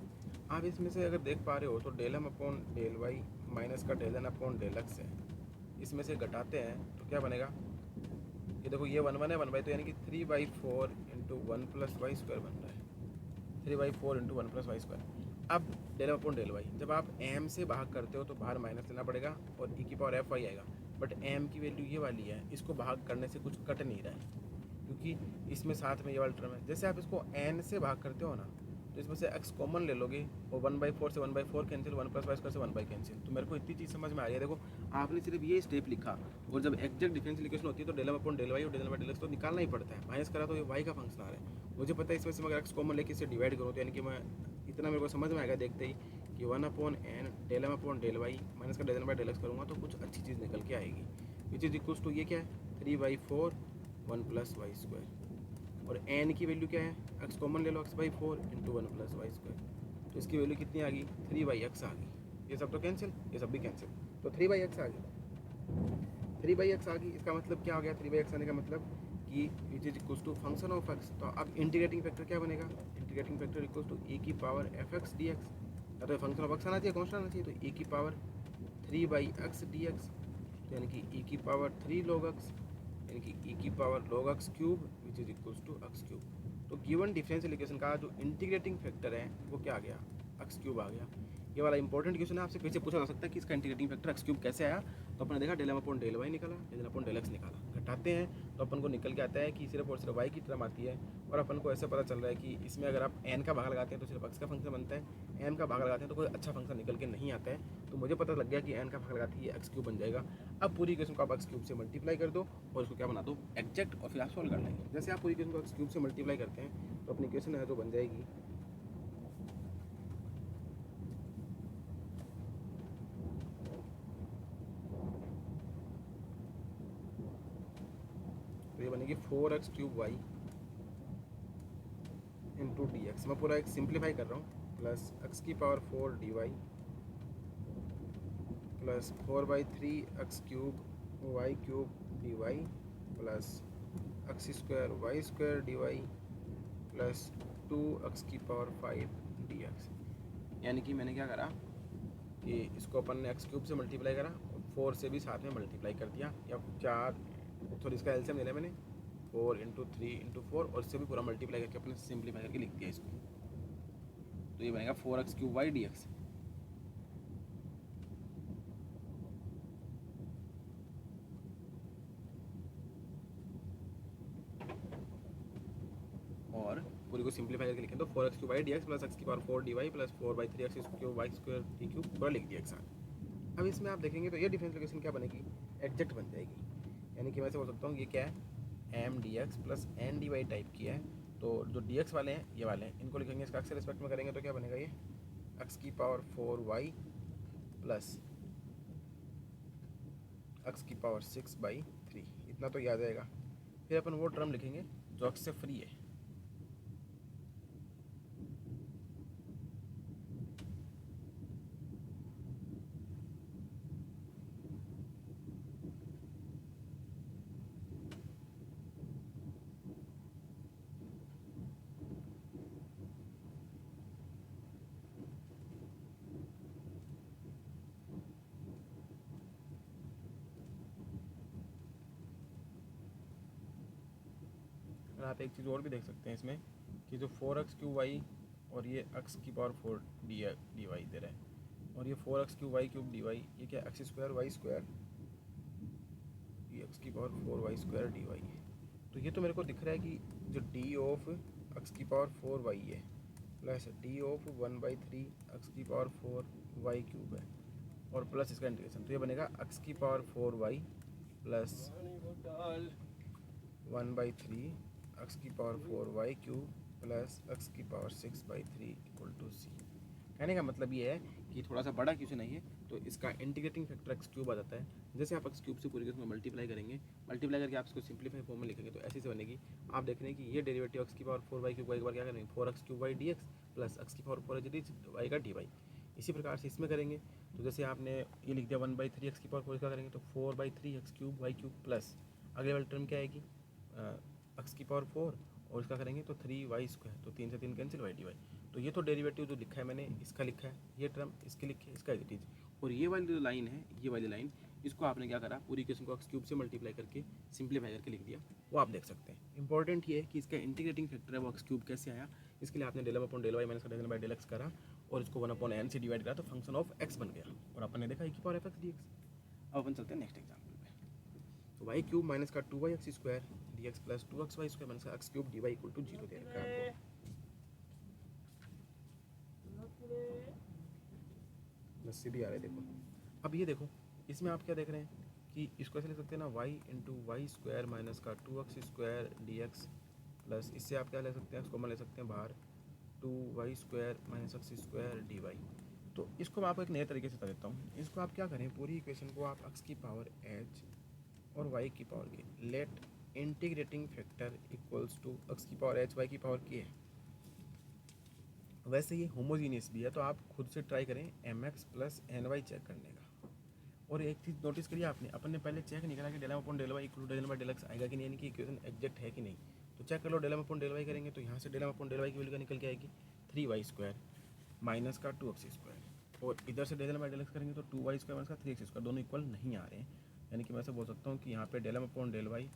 Speaker 1: आप इसमें से अगर देख पा रहे हो तो del M upon del y minus का del N upon del x है, इसमें से घटाते हैं तो क्या बनेगा, ये देखो ये 1 है 1/2, यानी कि 3/4 इंटू 1 प्लस वाई स्क्वायर बन रहा है, 3/4 इंटू 1 प्लस वाई स्क्वायर। अब डेल अपॉन डेल वाई जब आप m से भाग करते हो तो बाहर माइनस लेना पड़ेगा और e की पावर f y आएगा, बट m की वैल्यू ये वाली है, इसको भाग करने से कुछ कट नहीं रहा है क्योंकि इसमें साथ में ये वाला टर्म है। जैसे आप इसको n से भाग करते हो ना तो इसमें से x कॉमन ले लोगे और 1/4 से 1/4 कैंसिल, 1+y² से 1 कैंसिल। तो मेरे को इतनी चीज़ समझ में आ रही है। देखो आपने सिर्फ ये स्टेप लिखा और जब एग्जैक्ट डिफरेंशियल इक्वेशन होती है तो डेल अपॉन डेल वाई और डेल बाई डेल एक्स तो निकालना ही पड़ता है। माइनस करा तो ये y का फंक्शन आ रहा है। मुझे पता है इसमें से अगर x कॉमन लेके इसे डिवाइड करो तो यानी कि मैं इतना मेरे को समझ में आएगा देखते ही कि 1/n del M upon del y minus का डेल बाई डेल एक्स करूँगा तो कुछ अच्छी चीज़ निकल के आएगी, विच इज इक्वल्स टू ये क्या है 3/4 1+y²। और n की वैल्यू क्या है, x कॉमन ले लो x/4 इंटू 1+y²। तो इसकी वैल्यू कितनी आ गई 3/x आ गई। ये सब तो कैंसिल, ये सब भी कैंसिल, तो 3/x आ गई। 3/x आ गई, इसका मतलब क्या हो गया 3/x आने का मतलब कि it is equals to function of x। तो अब इंटीग्रेटिंग फैक्टर क्या बनेगा, integrating factor equals to e की पावर fx dx। या तो फंक्शन ऑफ x आना चाहिए, कॉन्स्टेंट आना चाहिए, तो e की पावर 3/x dx यानी कि e की पावर 3 log x यानी कि e की power log x cube which is equals to x cube. तो गिवन डिफरेंशियल इक्वेशन का जो इंटीग्रेटिंग फैक्टर है वो क्या आ गया x क्यूब आ गया। ये वाला इंपॉर्टेंट क्वेश्चन है, आपसे कैसे पूछा जा सकता है कि इसका इंटीग्रेटिंग फैक्टर x क्यूब कैसे आया। तो अपने देखा del M upon del y निकाला, डेल अपॉन डेल एक्स निकाला, घटाते हैं तो अपन को निकल के आता है कि सिर्फ और सिर्फ y की टर्म आती है। और अपन को ऐसे पता चल रहा है कि इसमें अगर आप n का भाग लगाते हैं तो सिर्फ x का फंक्शन बनता है, m का भाग लगाते हैं तो कोई अच्छा फंक्शन निकल के नहीं आता है। तो मुझे पता लग गया कि n का भाग लगाते ही x क्यूब बन जाएगा। अब पूरी इक्वेशन को आप x क्यूब से मल्टीप्लाई कर दो और उसको क्या बना दो एग्जैक्ट, और फिर आप सॉल्व कर लेंगे। जैसे आप पूरी इक्वेशन को x क्यूब से मल्टीप्लाई करते हैं तो अपनी इक्वेशन है जो बन जाएगी तो ये बनेगी 4x³ y into d x. मैं पूरा एक सिंप्लीफाई कर रहा हूँ, plus x⁴ dy plus 4/3x³ y³ dy plus x² y² dy plus 2x⁵ dx। यानी कि मैंने क्या करा कि इसको अपन ने x³ से मल्टीप्लाई करा और 4 से भी साथ में मल्टीप्लाई कर दिया, या 4 सॉरी इसका एलसीएम ले लिया मैंने 4 इंटू 3 इंटू 4 और इससे भी पूरा मल्टीप्लाई करके अपने सिंप्लीफाई करके लिख दिया इसको। तो ये बनेगा 4x³ y dx। और पूरी को सिंप्लीफाई करके लिखें तो 4x³ y dx plus x⁴ dy plus 4/3x³ y² d³ पूरा लिख दिया एक साथ। अब इसमें आप देखेंगे तो ये डिफरेंशियल इक्वेशन क्या बनेगी, एग्जैक्ट बन जाएगी। यानी कि मैं ऐसे बोल सकता हूँ ये क्या है m dx plus n dy type की है। तो जो dx वाले हैं ये वाले हैं, इनको लिखेंगे इसका x के रिस्पेक्ट में करेंगे तो क्या बनेगा ये x⁴y प्लस x⁴6/3। इतना तो याद आएगा। फिर अपन वो टर्म लिखेंगे जो x से फ्री है। और आप एक चीज़ और भी देख सकते हैं इसमें कि जो 4x³ y और ये x⁴ dy दे रहा है और ये 4x³ y³ dy ये क्या x² y² ये x⁴ y² dy है। तो ये तो मेरे को दिख रहा है कि जो d ऑफ x⁴ y है plus d of 1/3 x⁴ y³ है और प्लस इसका इंटीग्रेशन, तो ये बनेगा x⁴ y plus 1/3 x⁴ y³ plus x⁴6/3 equal to c। कहने का मतलब ये है कि थोड़ा सा बड़ा क्वेश्चन नहीं है तो इसका इंटीग्रेटिंग फैक्टर x³ आ जाता है। जैसे आप x³ से पूरी में मल्टीप्लाई करेंगे, मल्टीप्लाई करके आप इसको सिंप्लीफाई फॉर्म में लिखेंगे तो ऐसे से बनेगी। आप देख रहे हैं कि ये डेरिवेटिव x⁴ y³ एक बार क्या करेंगे 4x³ y dx plus x⁴ y का dy। इसी प्रकार से इसमें करेंगे तो जैसे आपने ये लिख दिया 1/3 x⁴ इसका करेंगे तो 4/3 x³ y³ प्लस अगले वाली टर्म क्या आएगी x⁴ और इसका करेंगे तो 3y², तो 3 से 3 कैंसिल y dy। तो ये तो डेरिवेटिव जो लिखा है मैंने इसका लिखा है, ये टर्म इसके लिखे है, इसका इट इज। और ये वाली जो लाइन है ये वाली लाइन इसको आपने क्या करा पूरी इक्वेशन को x³ से मल्टीप्लाई करके सिंप्लीफाई करके लिख दिया, वो आप देख सकते हैं। इंपॉर्टेंट ये है कि इसका इंटीग्रेटिंग फैक्टर है वो x³ कैसे आया। इसके लिए आपने del M upon del y minus का डेल बाई डेल एक्स करा और इसको 1/n से डिवाइड करा तो फंक्शन ऑफ x बन गया और अपन ने देखा e⁴ dx। अब अपन चलते हैं नेक्स्ट एग्जाम्पल पे। तो y³ माइनस का 2y(x² dx plus 2xy² minus का x³ dy इक्वल टू 0 दे रखा है आपको। 10 से भी आ रहा है। देखो अब ये देखो, इसमें आप क्या देख रहे हैं कि इसको ऐसे लिख सकते हैं ना, y into y square minus का 2x square d x plus, इससे आप क्या ले सकते हैं, इसको हम ले सकते हैं बाहर 2y square minus x square d y. तो इसको मैं आपको एक नए तरीके से बता देता हूँ। इसको आप क्या करें, पूरी इक्वेशन को आप x की पावर h और y की power k, let integrating factor equals to x की पावर h y की पावर k है। वैसे ये होमोजीनियस भी है, तो आप खुद से ट्राई करें mx प्लस ny चेक करने का। और एक चीज़ नोटिस करिए आपने, अपन ने पहले चेक नहीं करा कि del upon del y equal to del by del x आएगा कि नहीं, यानी कि इक्वेशन एग्जैक्ट है कि नहीं। तो चेक कर लो, डेल अपॉन डेल वाई करेंगे तो यहाँ से डेल अपॉन डेल वाई की वैल्यू निकल के आएगी 3y स्क्वायर माइनस का 2x स्क्वायर, और इधर से डेल बाई डेल एक्स करेंगे तो 2y स्क्वायर माइनस का 3x स्क्वायर, दोनों इक्वल नहीं आ रहे हैं। यानी कि मैं ऐसे बोल सकता हूँ कि यहाँ पे del upon del y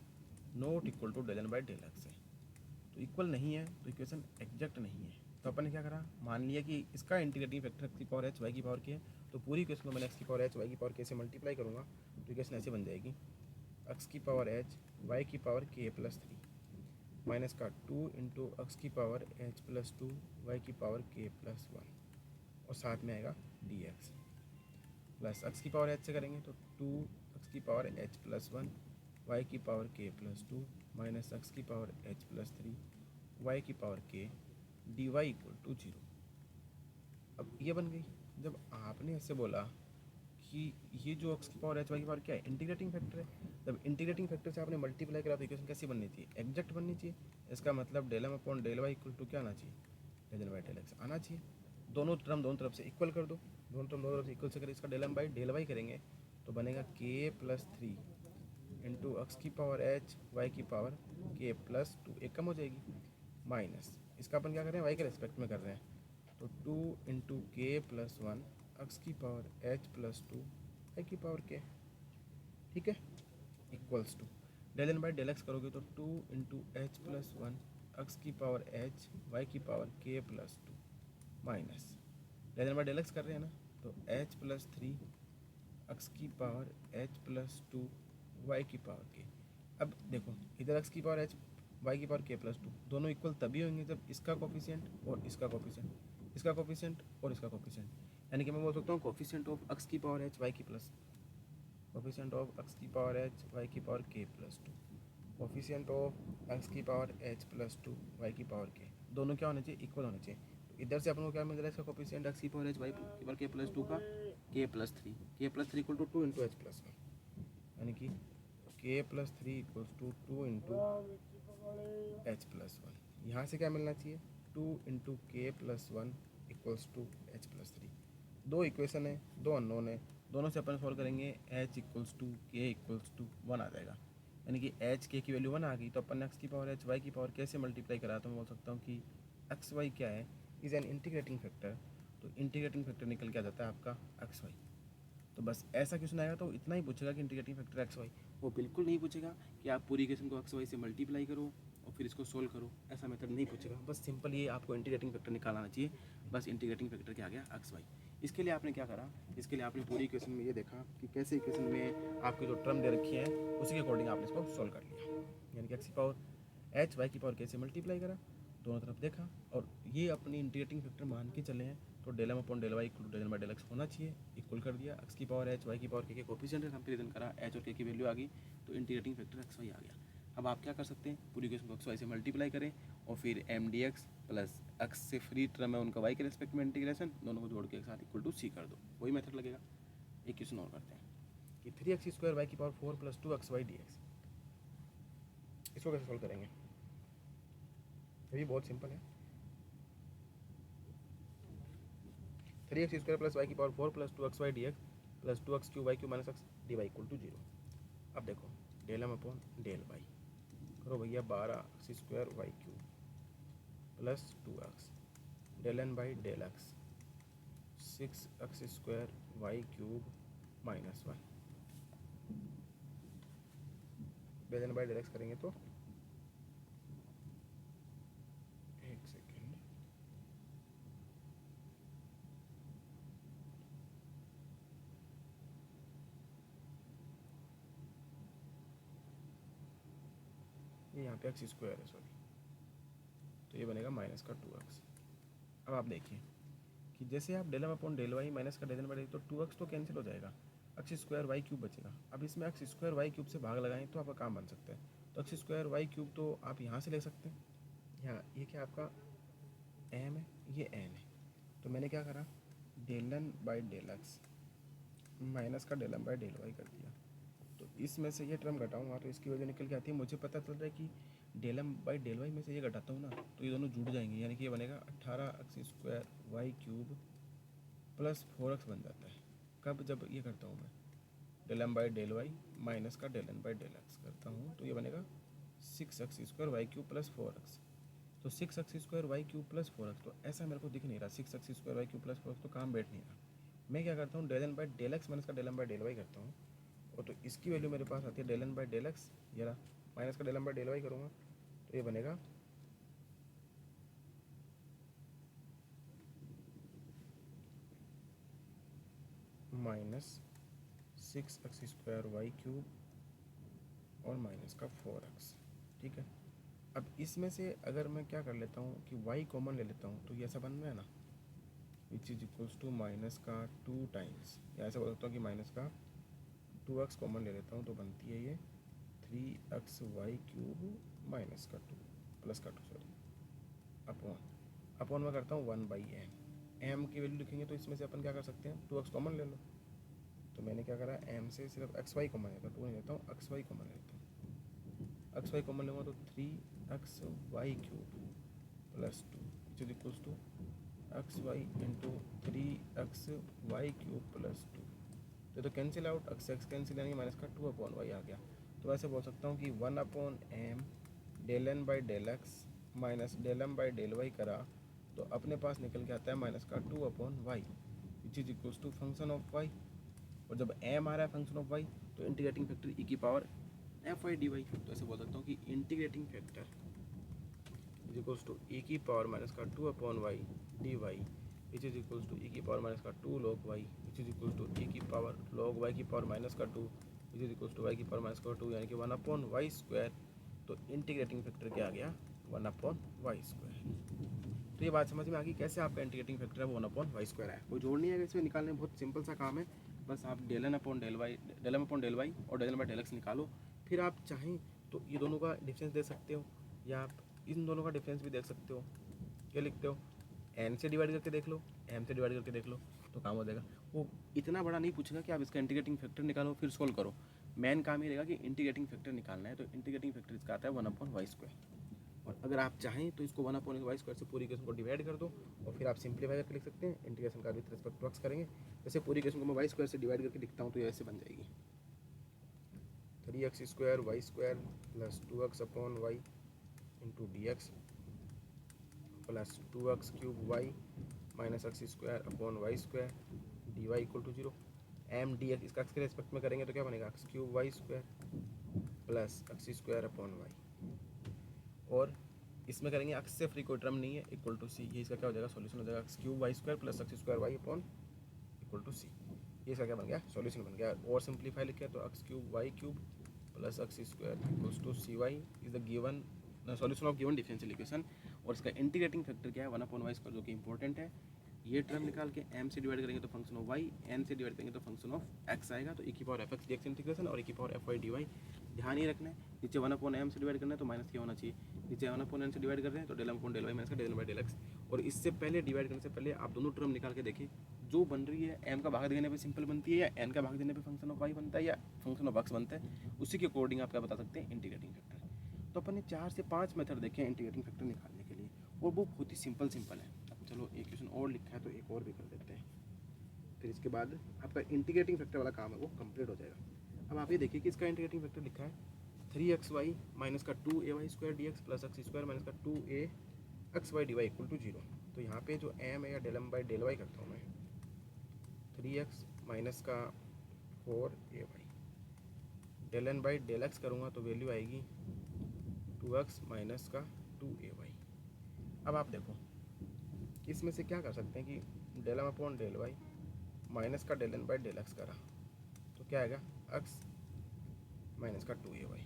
Speaker 1: not equal to del by del x है। तो इक्वल नहीं है, तो इक्वेशन एग्जैक्ट नहीं है। तो अपन ने क्या करा, मान लिया कि इसका इंटीग्रेटिंग फैक्टर एक्स की पावर एच वाई की पावर के है, तो पूरी इक्वेशन को मैंने एक्स की पावर एच वाई की पावर के से मल्टीप्लाई करूँगा, तो इक्वेशन ऐसे बन जाएगी, एक्स की पावर एच वाई की पावर के प्लस 3 माइनस का 2 इंटू एक्स की पावर एच प्लस 2 वाई की पावर के प्लस 1, और साथ में आएगा डी एक्स प्लस एक्स की पावर एच से करेंगे तो 2 एक्स की पावर एच प्लस 1 वाई की power k plus 2 minus x की पावर एच प्लस 3 वाई की power k D y equal to 0। अब ये बन गई। जब आपने ऐसे बोला कि ये जो एक्स की पावर एच वाई की पावर क्या है, इंटीग्रेटिंग फैक्टर है, जब इंटीग्रेटिंग फैक्टर से आपने मल्टीप्लाई करा तो इक्वेशन कैसी बननी चाहिए, एग्जैक्ट बननी चाहिए। इसका मतलब del M upon del y equal to क्या आना चाहिए, डेल बाई डेल एक्स आना चाहिए। दोनों टर्म दोनों तरफ से इक्वल कर दो, दोनों टर्म दोनों तरफ से इक्वल से करें, इसका del m by del y करेंगे तो बनेगा के प्लस 3 इंटू एक्स की पावर एच वाई की पावर के प्लस 2, एक कम हो जाएगी, माइनस इसका अपन क्या कर रहे हैं, वाई के रेस्पेक्ट में कर रहे हैं, तो 2 इंटू के प्लस 1 एक्स की पावर एच प्लस 2 वाई की पावर के, ठीक है, equals to del N by del x करोगे तो 2 इंटू एच प्लस 1 एक्स की पावर एच वाई की power k plus 2 minus del N by del x कर रहे हैं ना, तो एच प्लस 3 एक्स की पावर एच प्लस 2 वाई की पावर के। अब देखो इधर एक्स की पावर एच वाई की पावर के प्लस 2 दोनों इक्वल तभी होंगे जब इसका कोफिशिएंट और इसका कोफिशिएंट, इसका कोफिशिएंट और इसका कोफिशिएंट, यानी कि मैं बोल सकता हूँ कोफिशिएंट ऑफ एक्स की पावर एच वाई की प्लस, कोफिशिएंट ऑफ एक्स की पावर एच वाई की power k plus 2, coefficient of x की पावर एच प्लस 2 वाई की पावर के, दोनों क्या होने चाहिए, इक्वल होने चाहिए। तो इधर से अपन को क्या मिल रहा है, इसका कोफिशिएंट एक्स की पावर एच वाई की पावर के प्लस 2 का k plus 3, k plus 3 equal to 2 into h plus 1, यानी कि k plus 3 equals to 2 into h plus 1। यहाँ से क्या मिलना चाहिए, 2 into k plus 1 equals to h plus 3। दो इक्वेशन है, दो अननोन है, दोनों से अपन सॉल्व करेंगे, एच इक्वल्स टू के इक्वल्स टू 1 आ जाएगा, यानी कि एच के की वैल्यू 1 आ गई। तो अपन एक्स की पावर एच वाई की पावर कैसे मल्टीप्लाई करा, तो मैं बोल सकता हूँ कि एक्स वाई क्या है, इज़ एन इंटीग्रेटिंग फैक्टर, तो इंटीग्रेटिंग फैक्टर निकल के आ जाता है आपका एक्स वाई। तो बस ऐसा क्वेश्चन आएगा तो इतना ही पूछेगा कि इंटीग्रेटिंग फैक्टर एक्स वाई, वो बिल्कुल नहीं पूछेगा कि आप पूरी इक्वेशन को एक्स वाई से मल्टीप्लाई करो और फिर इसको सोल्व करो, ऐसा मेथड नहीं पूछेगा। बस सिंपल ये आपको इंटीग्रेटिंग फैक्टर निकालना चाहिए, बस इंटीग्रेटिंग फैक्टर क्या आ गया, एक्स वाई। इसके लिए आपने क्या करा, इसके लिए आपने पूरी इक्वेशन में ये देखा कि कैसे इक्वेशन में आपकी जो टर्म दे रखी है उसी के अकॉर्डिंग आपने इसको सोल्व कर लिया, यानी कि एक्स की पावर एच वाई की पावर कैसे मल्टीप्लाई करा, दोनों तरफ देखा, और ये अपनी इंटीग्रेटिंग फैक्टर मान के चले हैं, तो del M upon del y equal to del m by del x होना चाहिए, इक्वल कर दिया, एक्स की पावर एच वाई की पावर के कोफिशिएंट का कंपेरिजन करा, एच और के की वैल्यू आ गई, तो इंटीग्रेटिंग फैक्टर एक्स वाई आ गया। अब आप क्या कर सकते हैं, पूरी इक्वेशन को एक्स वाई से मल्टीप्लाई करें और फिर m d x plus x से फ्री टर्म है उनका वाई के रेस्पेक्ट में इंटीग्रेशन, दोनों को जोड़ के एक साथ इक्वल टू सी कर दो, वही मेथड लगेगा। एक क्वेश्चन और करते हैं कि 3x स्क्वायर वाई की power 4 plus 2x y d x, इसको कैसे सॉल्व करेंगे, ये भी बहुत सिंपल है। 3x स्क्वायर प्लस वाई की power 4 plus 2x y d x plus 2x cube y cube minus x d y equal to 0। अब देखो del M upon del y करो भैया, 12x square y cube plus 2x del N by del x 6x square y cube minus 1, del N by del x करेंगे तो एक second, ये यहाँ पे एक्स स्क्वायर है सॉरी, तो ये बनेगा माइनस का 2x। अब आप देखिए कि जैसे आप del M upon del y minus का डेल एन बाई डेल, तो 2x तो कैंसिल हो जाएगा, एक्स स्क्वायर वाई क्यूब बचेगा। अब इसमें एक्स स्क्वायर वाई क्यूब से भाग लगाएं तो आपका काम बन सकता है। तो एक्स स्क्वायर वाई क्यूब तो आप यहाँ से ले सकते हैं, यहाँ ये क्या आपका एम है, ये एन है। तो मैंने क्या करा, del N by del x minus का del m by del y कर दिया। तो इसमें से ये टर्म घटाऊंगा तो इसकी वजह निकल के आती है। मुझे पता चल रहा है कि del m by del y में से ये घटाता हूँ ना, तो ये दोनों जुड़ जाएंगे, यानी कि ये बनेगा 18 x square y cube plus 4x बन जाता है। कब, जब ये करता हूँ मैं del m by del y minus का del N by del x करता हूँ, तो ये बनेगा 6x square y cube plus 4x। तो 6x square y cube plus 4x, तो ऐसा मेरे को दिख नहीं रहा, 6x square y cube plus 4x तो काम बैठ नहीं रहा। मैं क्या करता हूँ, del N by del x minus का del m by del y करता हूँ, और तो इसकी वैल्यू मेरे पास आती है del N by del x, ये रहा, माइनस का del m by del y करूँगा तो ये बनेगा minus 6x square y cube और माइनस का 4x। ठीक है, अब इसमें से अगर मैं क्या कर लेता हूँ कि y कॉमन ले लेता हूँ, तो ये ऐसा बन रहा है ना, which is equals to minus का 2 टाइम्स, या ऐसा बोल सकता हूँ कि माइनस का 2x कॉमन ले लेता हूँ, तो बनती है ये 3x वाई क्यूब माइनस का 2 प्लस का 2 सॉरी अपॉन अपॉन में करता हूँ 1 बाई एम की वैल्यू लिखेंगे तो इसमें से अपन क्या कर सकते हैं, 2x कॉमन ले लो। तो मैंने क्या करा, m से सिर्फ एक्स वाई कॉमन लेता हूँ, 2 नहीं लेता हूँ, एक्स वाई कॉमन लेता हूँ। एक्स वाई कॉमन लूँगा तो 3x y cube plus 2 which is equals to x y into 3x y cube plus 2। तो कैंसिल आउट, एक्स कैंसिल यानी माइनस का 2 अपॉन वाई आ गया। तो ऐसे बोल सकता हूँ कि 1 upon m del N by del x minus del m by del y करा तो अपने पास निकल के आता है माइनस का 2 upon y which is equals to function of y. और जब एम आ रहा है फंक्शन ऑफ वाई तो इंटीग्रेटिंग फैक्टर ई की power f y d y. तो ऐसे बोल सकता हूँ कि integrating factor is equals to e की पावर माइनस का 2 upon y d y which is equals to e की पावर माइनस का 2 log y which is equals to e की पावर लॉग वाई की पावर माइनस का 2 which is equals to y की power minus का 2, यानी कि 1 अपॉन वाई स्क्वायर। तो इंटीग्रेटिंग फैक्टर क्या आ गया, 1 अपॉन वाई स्क्वायर। तो ये बात समझ में आ गई कैसे आपका इंटीग्रेटिंग फैक्टर है वो 1 अपॉन वाई स्क्वायर है। कोई जोड़ नहीं है इसमें, निकालने में बहुत सिंपल सा काम है। बस आप del N upon del y, del M upon del y और del N by del x निकालो। फिर आप चाहें तो ये दोनों का डिफरेंस दे सकते हो, या आप इन दोनों का डिफरेंस भी देख सकते हो। क्या लिखते हो, एन से डिवाइड करके देख लो, एम से डिवाइड करके देख लो, तो काम हो जाएगा। वो इतना बड़ा नहीं पूछेगा कि आप इसका इंटीग्रेटिंग फैक्टर निकालो फिर सोल्व करो। मेन काम ये रहेगा कि इंटीग्रेटिंग फैक्टर निकालना है। तो इंटीग्रेटिंग फैक्टर इसका आता है 1 अपॉन वाई स्क्वायर। और अगर आप चाहें तो इसको 1 अपॉन वाई स्क्वायर से पूरी इक्वेशन को डिवाइड कर दो और फिर आप सिंप्लीफाई करके लिख सकते हैं। इंटीग्रेशन का विथ रिस्पेक्ट टू एक्स करेंगे, जैसे पूरी इक्वेशन को मैं वाई स्क्वायर से डिवाइड करके लिखता हूँ तो ये ऐसे बन जाएगी 3x square y square plus 2x upon y into d x plus 2x cube y minus x square upon y square d y equal to 0। M d x इसका एक्स के रेस्पेक्ट में करेंगे तो क्या बनेगा, x cube y square plus x square upon y, और इसमें करेंगे एक्स से फ्री कोई टर्म नहीं है, इक्वल टू सी। ये इसका क्या हो जाएगा, सॉल्यूशन हो जाएगा x cube y square plus x square y upon equal to c. ये इसका क्या बन गया, सॉल्यूशन बन गया। और सिंप्लीफाई लिखे तो x cube y cube plus x square equals to c y is the given solution of given differential equation. और इसका इंटीग्रेटिंग फैक्टर क्या है, 1 अपॉन वाई स्क्वायर, जो कि इंपॉर्टेंट है। ये टर्म निकाल के m से डिवाइड करेंगे तो फंक्शन ऑफ वाई, n से डिवाइड करेंगे तो फंक्शन ऑफ x आएगा। तो e की power f x d x integration और e की power f y d y. ध्यान ये रखना है, नीचे 1 अपॉन m से डिवाइड करना है तो माइनस क्या होना चाहिए, नीचे 1 अपॉन n से डिवाइड कर रहे हैं तो del M upon del y minus का डेल बाई डेल एक्स। और इससे पहले डिवाइड करने से पहले आप दोनों टर्म निकाल के देखिए, जो बन रही है m का भाग देने पे सिंपल बनती है या n का भाग देने पे फंक्शन ऑफ y बनता है या फंक्शन ऑफ x बनता है, उसी के अकॉर्डिंग आप क्या बता सकते हैं इंटीग्रेटिंग फैक्टर। तो अपन ने 4 से 5 मेथड देखे हैं इंटीग्रेटिंग फैक्टर निकालने के लिए, और वो बहुत ही सिंपल है। अब चलो एक क्वेश्चन और लिखा है तो एक और भी कर देते हैं, फिर इसके बाद आपका इंटीग्रेटिंग फैक्टर वाला काम है वो कंप्लीट हो जाएगा। अब आप ये देखिए कि इसका इंटीग्रेटिंग फैक्टर लिखा है 3x वाई माइनस का 2a y square d x plus x square minus का 2a x y d y equal to 0। तो यहाँ पे जो m है या del m by del y करता हूँ मैं, 3x माइनस का 4a y del N by del x करूँगा तो वैल्यू आएगी 2x माइनस का 2a वाई। अब आप देखो इसमें से क्या कर सकते हैं कि del M upon del y minus का del N by del x करा तो क्या आएगा, एक्स माइनस का 2a वाई,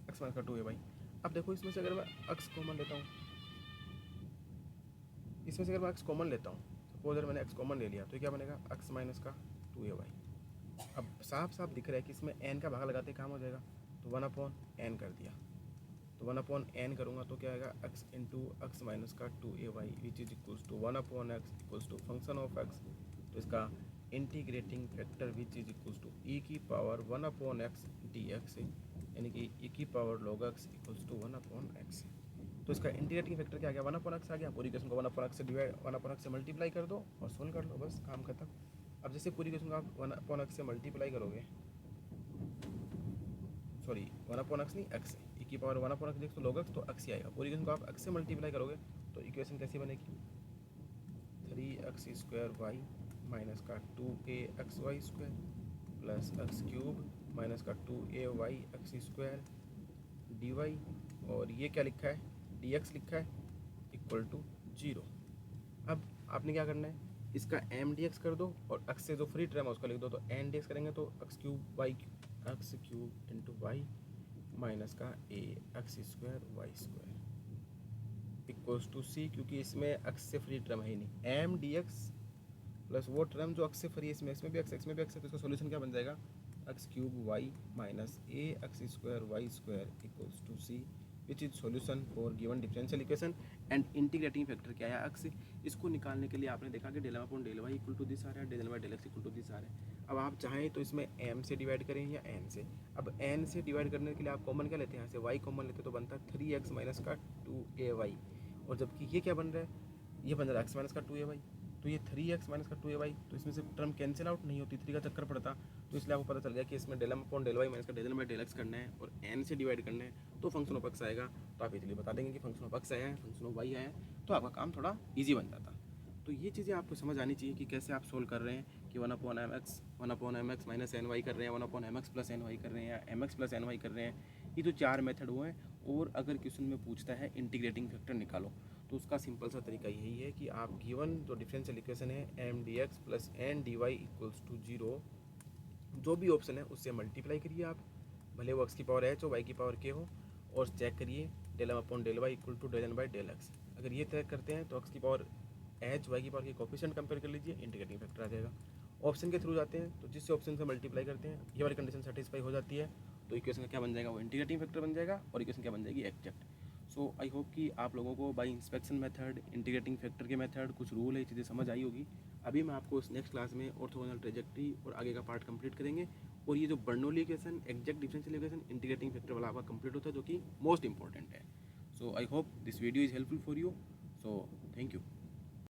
Speaker 1: एक्स माइनस का 2a वाई। अब देखो इसमें से अगर मैं एक्स कॉमन लेता हूँ, इसमें से अगर मैं एक्स कॉमन लेता हूँ को उधर मैंने x कॉमन ले लिया, तो क्या बनेगा x माइनस का 2ay। अब साफ साफ दिख रहा है कि इसमें n का भाग लगाते काम हो जाएगा, तो 1/n कर दिया, तो 1/n करूँगा तो क्या आएगा x इंटू एक्स माइनस का 2ay which is equals to 1/x equals to function of x, तो इसका integrating factor which is equals to e की पावर 1/x dx, यानी कि e की power log x equals to 1/x। तो इसका integrating factor क्या आ गया 1/x आ गया। पूरी क्वेश्चन को 1/x से डिवाइड 1/x से मल्टीप्लाई कर दो और सोल्व कर लो, बस काम खत्म। अब जैसे पूरी क्वेश्चन को आप 1/x से मल्टीप्लाई करोगे, सॉरी 1/x नहीं x, e की पावर 1/x देख तो log x, तो x ही आएगा। पूरी क्वेश्चन को आप x से मल्टीप्लाई करोगे तो इक्वेशन कैसी बनेगी 3x² y माइनस का 2axy² plus x cube minus का 2ayx² dy, और ये क्या लिखा है dx लिखा है इक्वल टू 0। अब आपने क्या करना है, इसका m dx कर दो और x से जो फ्री टर्म है उसका लिख दो, तो n dx करेंगे तो x cube into y minus का ax² y² equals to c, क्योंकि इसमें x से फ्री टर्म है ही नहीं, m dx प्लस वो टर्म जो x से फ्री है इसमें भी x में भी x है, तो इसका सोल्यूशन क्या बन जाएगा x क्यूब y minus ax² y² equals to c which is solution for given differential equation. And integrating factor क्या है x, इसको निकालने के लिए आपने देखा कि del upon del y equal to this आ रहा है, del by del x equal to this आ रहा है। अब आप चाहें तो इसमें m से डिवाइड करें या n से। अब n से डिवाइड करने के लिए आप कॉमन क्या लेते हैं, यहाँ से y कॉमन लेते हैं, तो बनता है 3x माइनस का 2ay, और जबकि ये क्या बन रहा है, ये बन रहा है x माइनस का 2ay, तो ये 3x माइनस का 2ay, तो इसमें से टर्म कैंसिल आउट नहीं होती, 3 का चक्कर पड़ता, तो इसलिए आपको पता चल गया कि इसमें del upon del y minus का डेल बाई डेल एक्स करना है और n से डिवाइड करना है, तो फंक्शन ऑफ x आएगा। तो आप इसीलिए बता देंगे कि फंक्शन ऑफ x आया है, फंक्शन ऑफ y आया है, तो आपका काम थोड़ा ईजी बन जाता। तो ये चीज़ें आपको समझ आनी चाहिए कि कैसे आप सोल्व कर रहे हैं कि 1/mx माइनस एन वाई कर रहे हैं, 1/mx प्लस एन वाई कर रहे हैं, या mx प्लस एन वाई कर रहे हैं। ये जो 4 मेथड हुए हैं, और अगर क्वेश्चन में पूछता है इंटीग्रेटिंग फैक्टर निकालो, तो उसका सिंपल सा तरीका यही है कि आप गिवन जो डिफरेंशियल इक्वेशन है m dx plus n dy equals to 0, जो भी ऑप्शन है उससे मल्टीप्लाई करिए आप, भले वो x की पावर h हो y की पावर k हो, और चेक करिए del upon del y equal to del N by del x. अगर ये तय करते हैं तो x की पावर h y की पावर के कोफिशिएंट कंपेयर कर लीजिए, इंटीग्रेटिंग फैक्टर आ जाएगा। ऑप्शन के थ्रू जाते हैं तो जिस ऑप्शन से मल्टीप्लाई करते हैं ये वाली कंडीशन सेटिस्फाई हो जाती है, तो इक्वेशन का क्या बन जाएगा, वो इंटीग्रेटिंग फैक्टर बन जाएगा, और इक्वेशन क्या बन जाएगी एग्जैक्ट। सो आई होप कि आप लोगों को by inspection method, integrating factor के मेथड, कुछ रूल है, चीज़ें समझ आई होगी। अभी मैं आपको इस नेक्स्ट क्लास में ऑर्थोगोनल ट्रेजेक्टरी और आगे का पार्ट कंप्लीट करेंगे, और ये जो Bernoulli equation, exact differential equation, integrating factor वाला आपका कंप्लीट होता है, जो कि मोस्ट इंपॉर्टेंट है। So I hope this video is helpful for you. So thank you.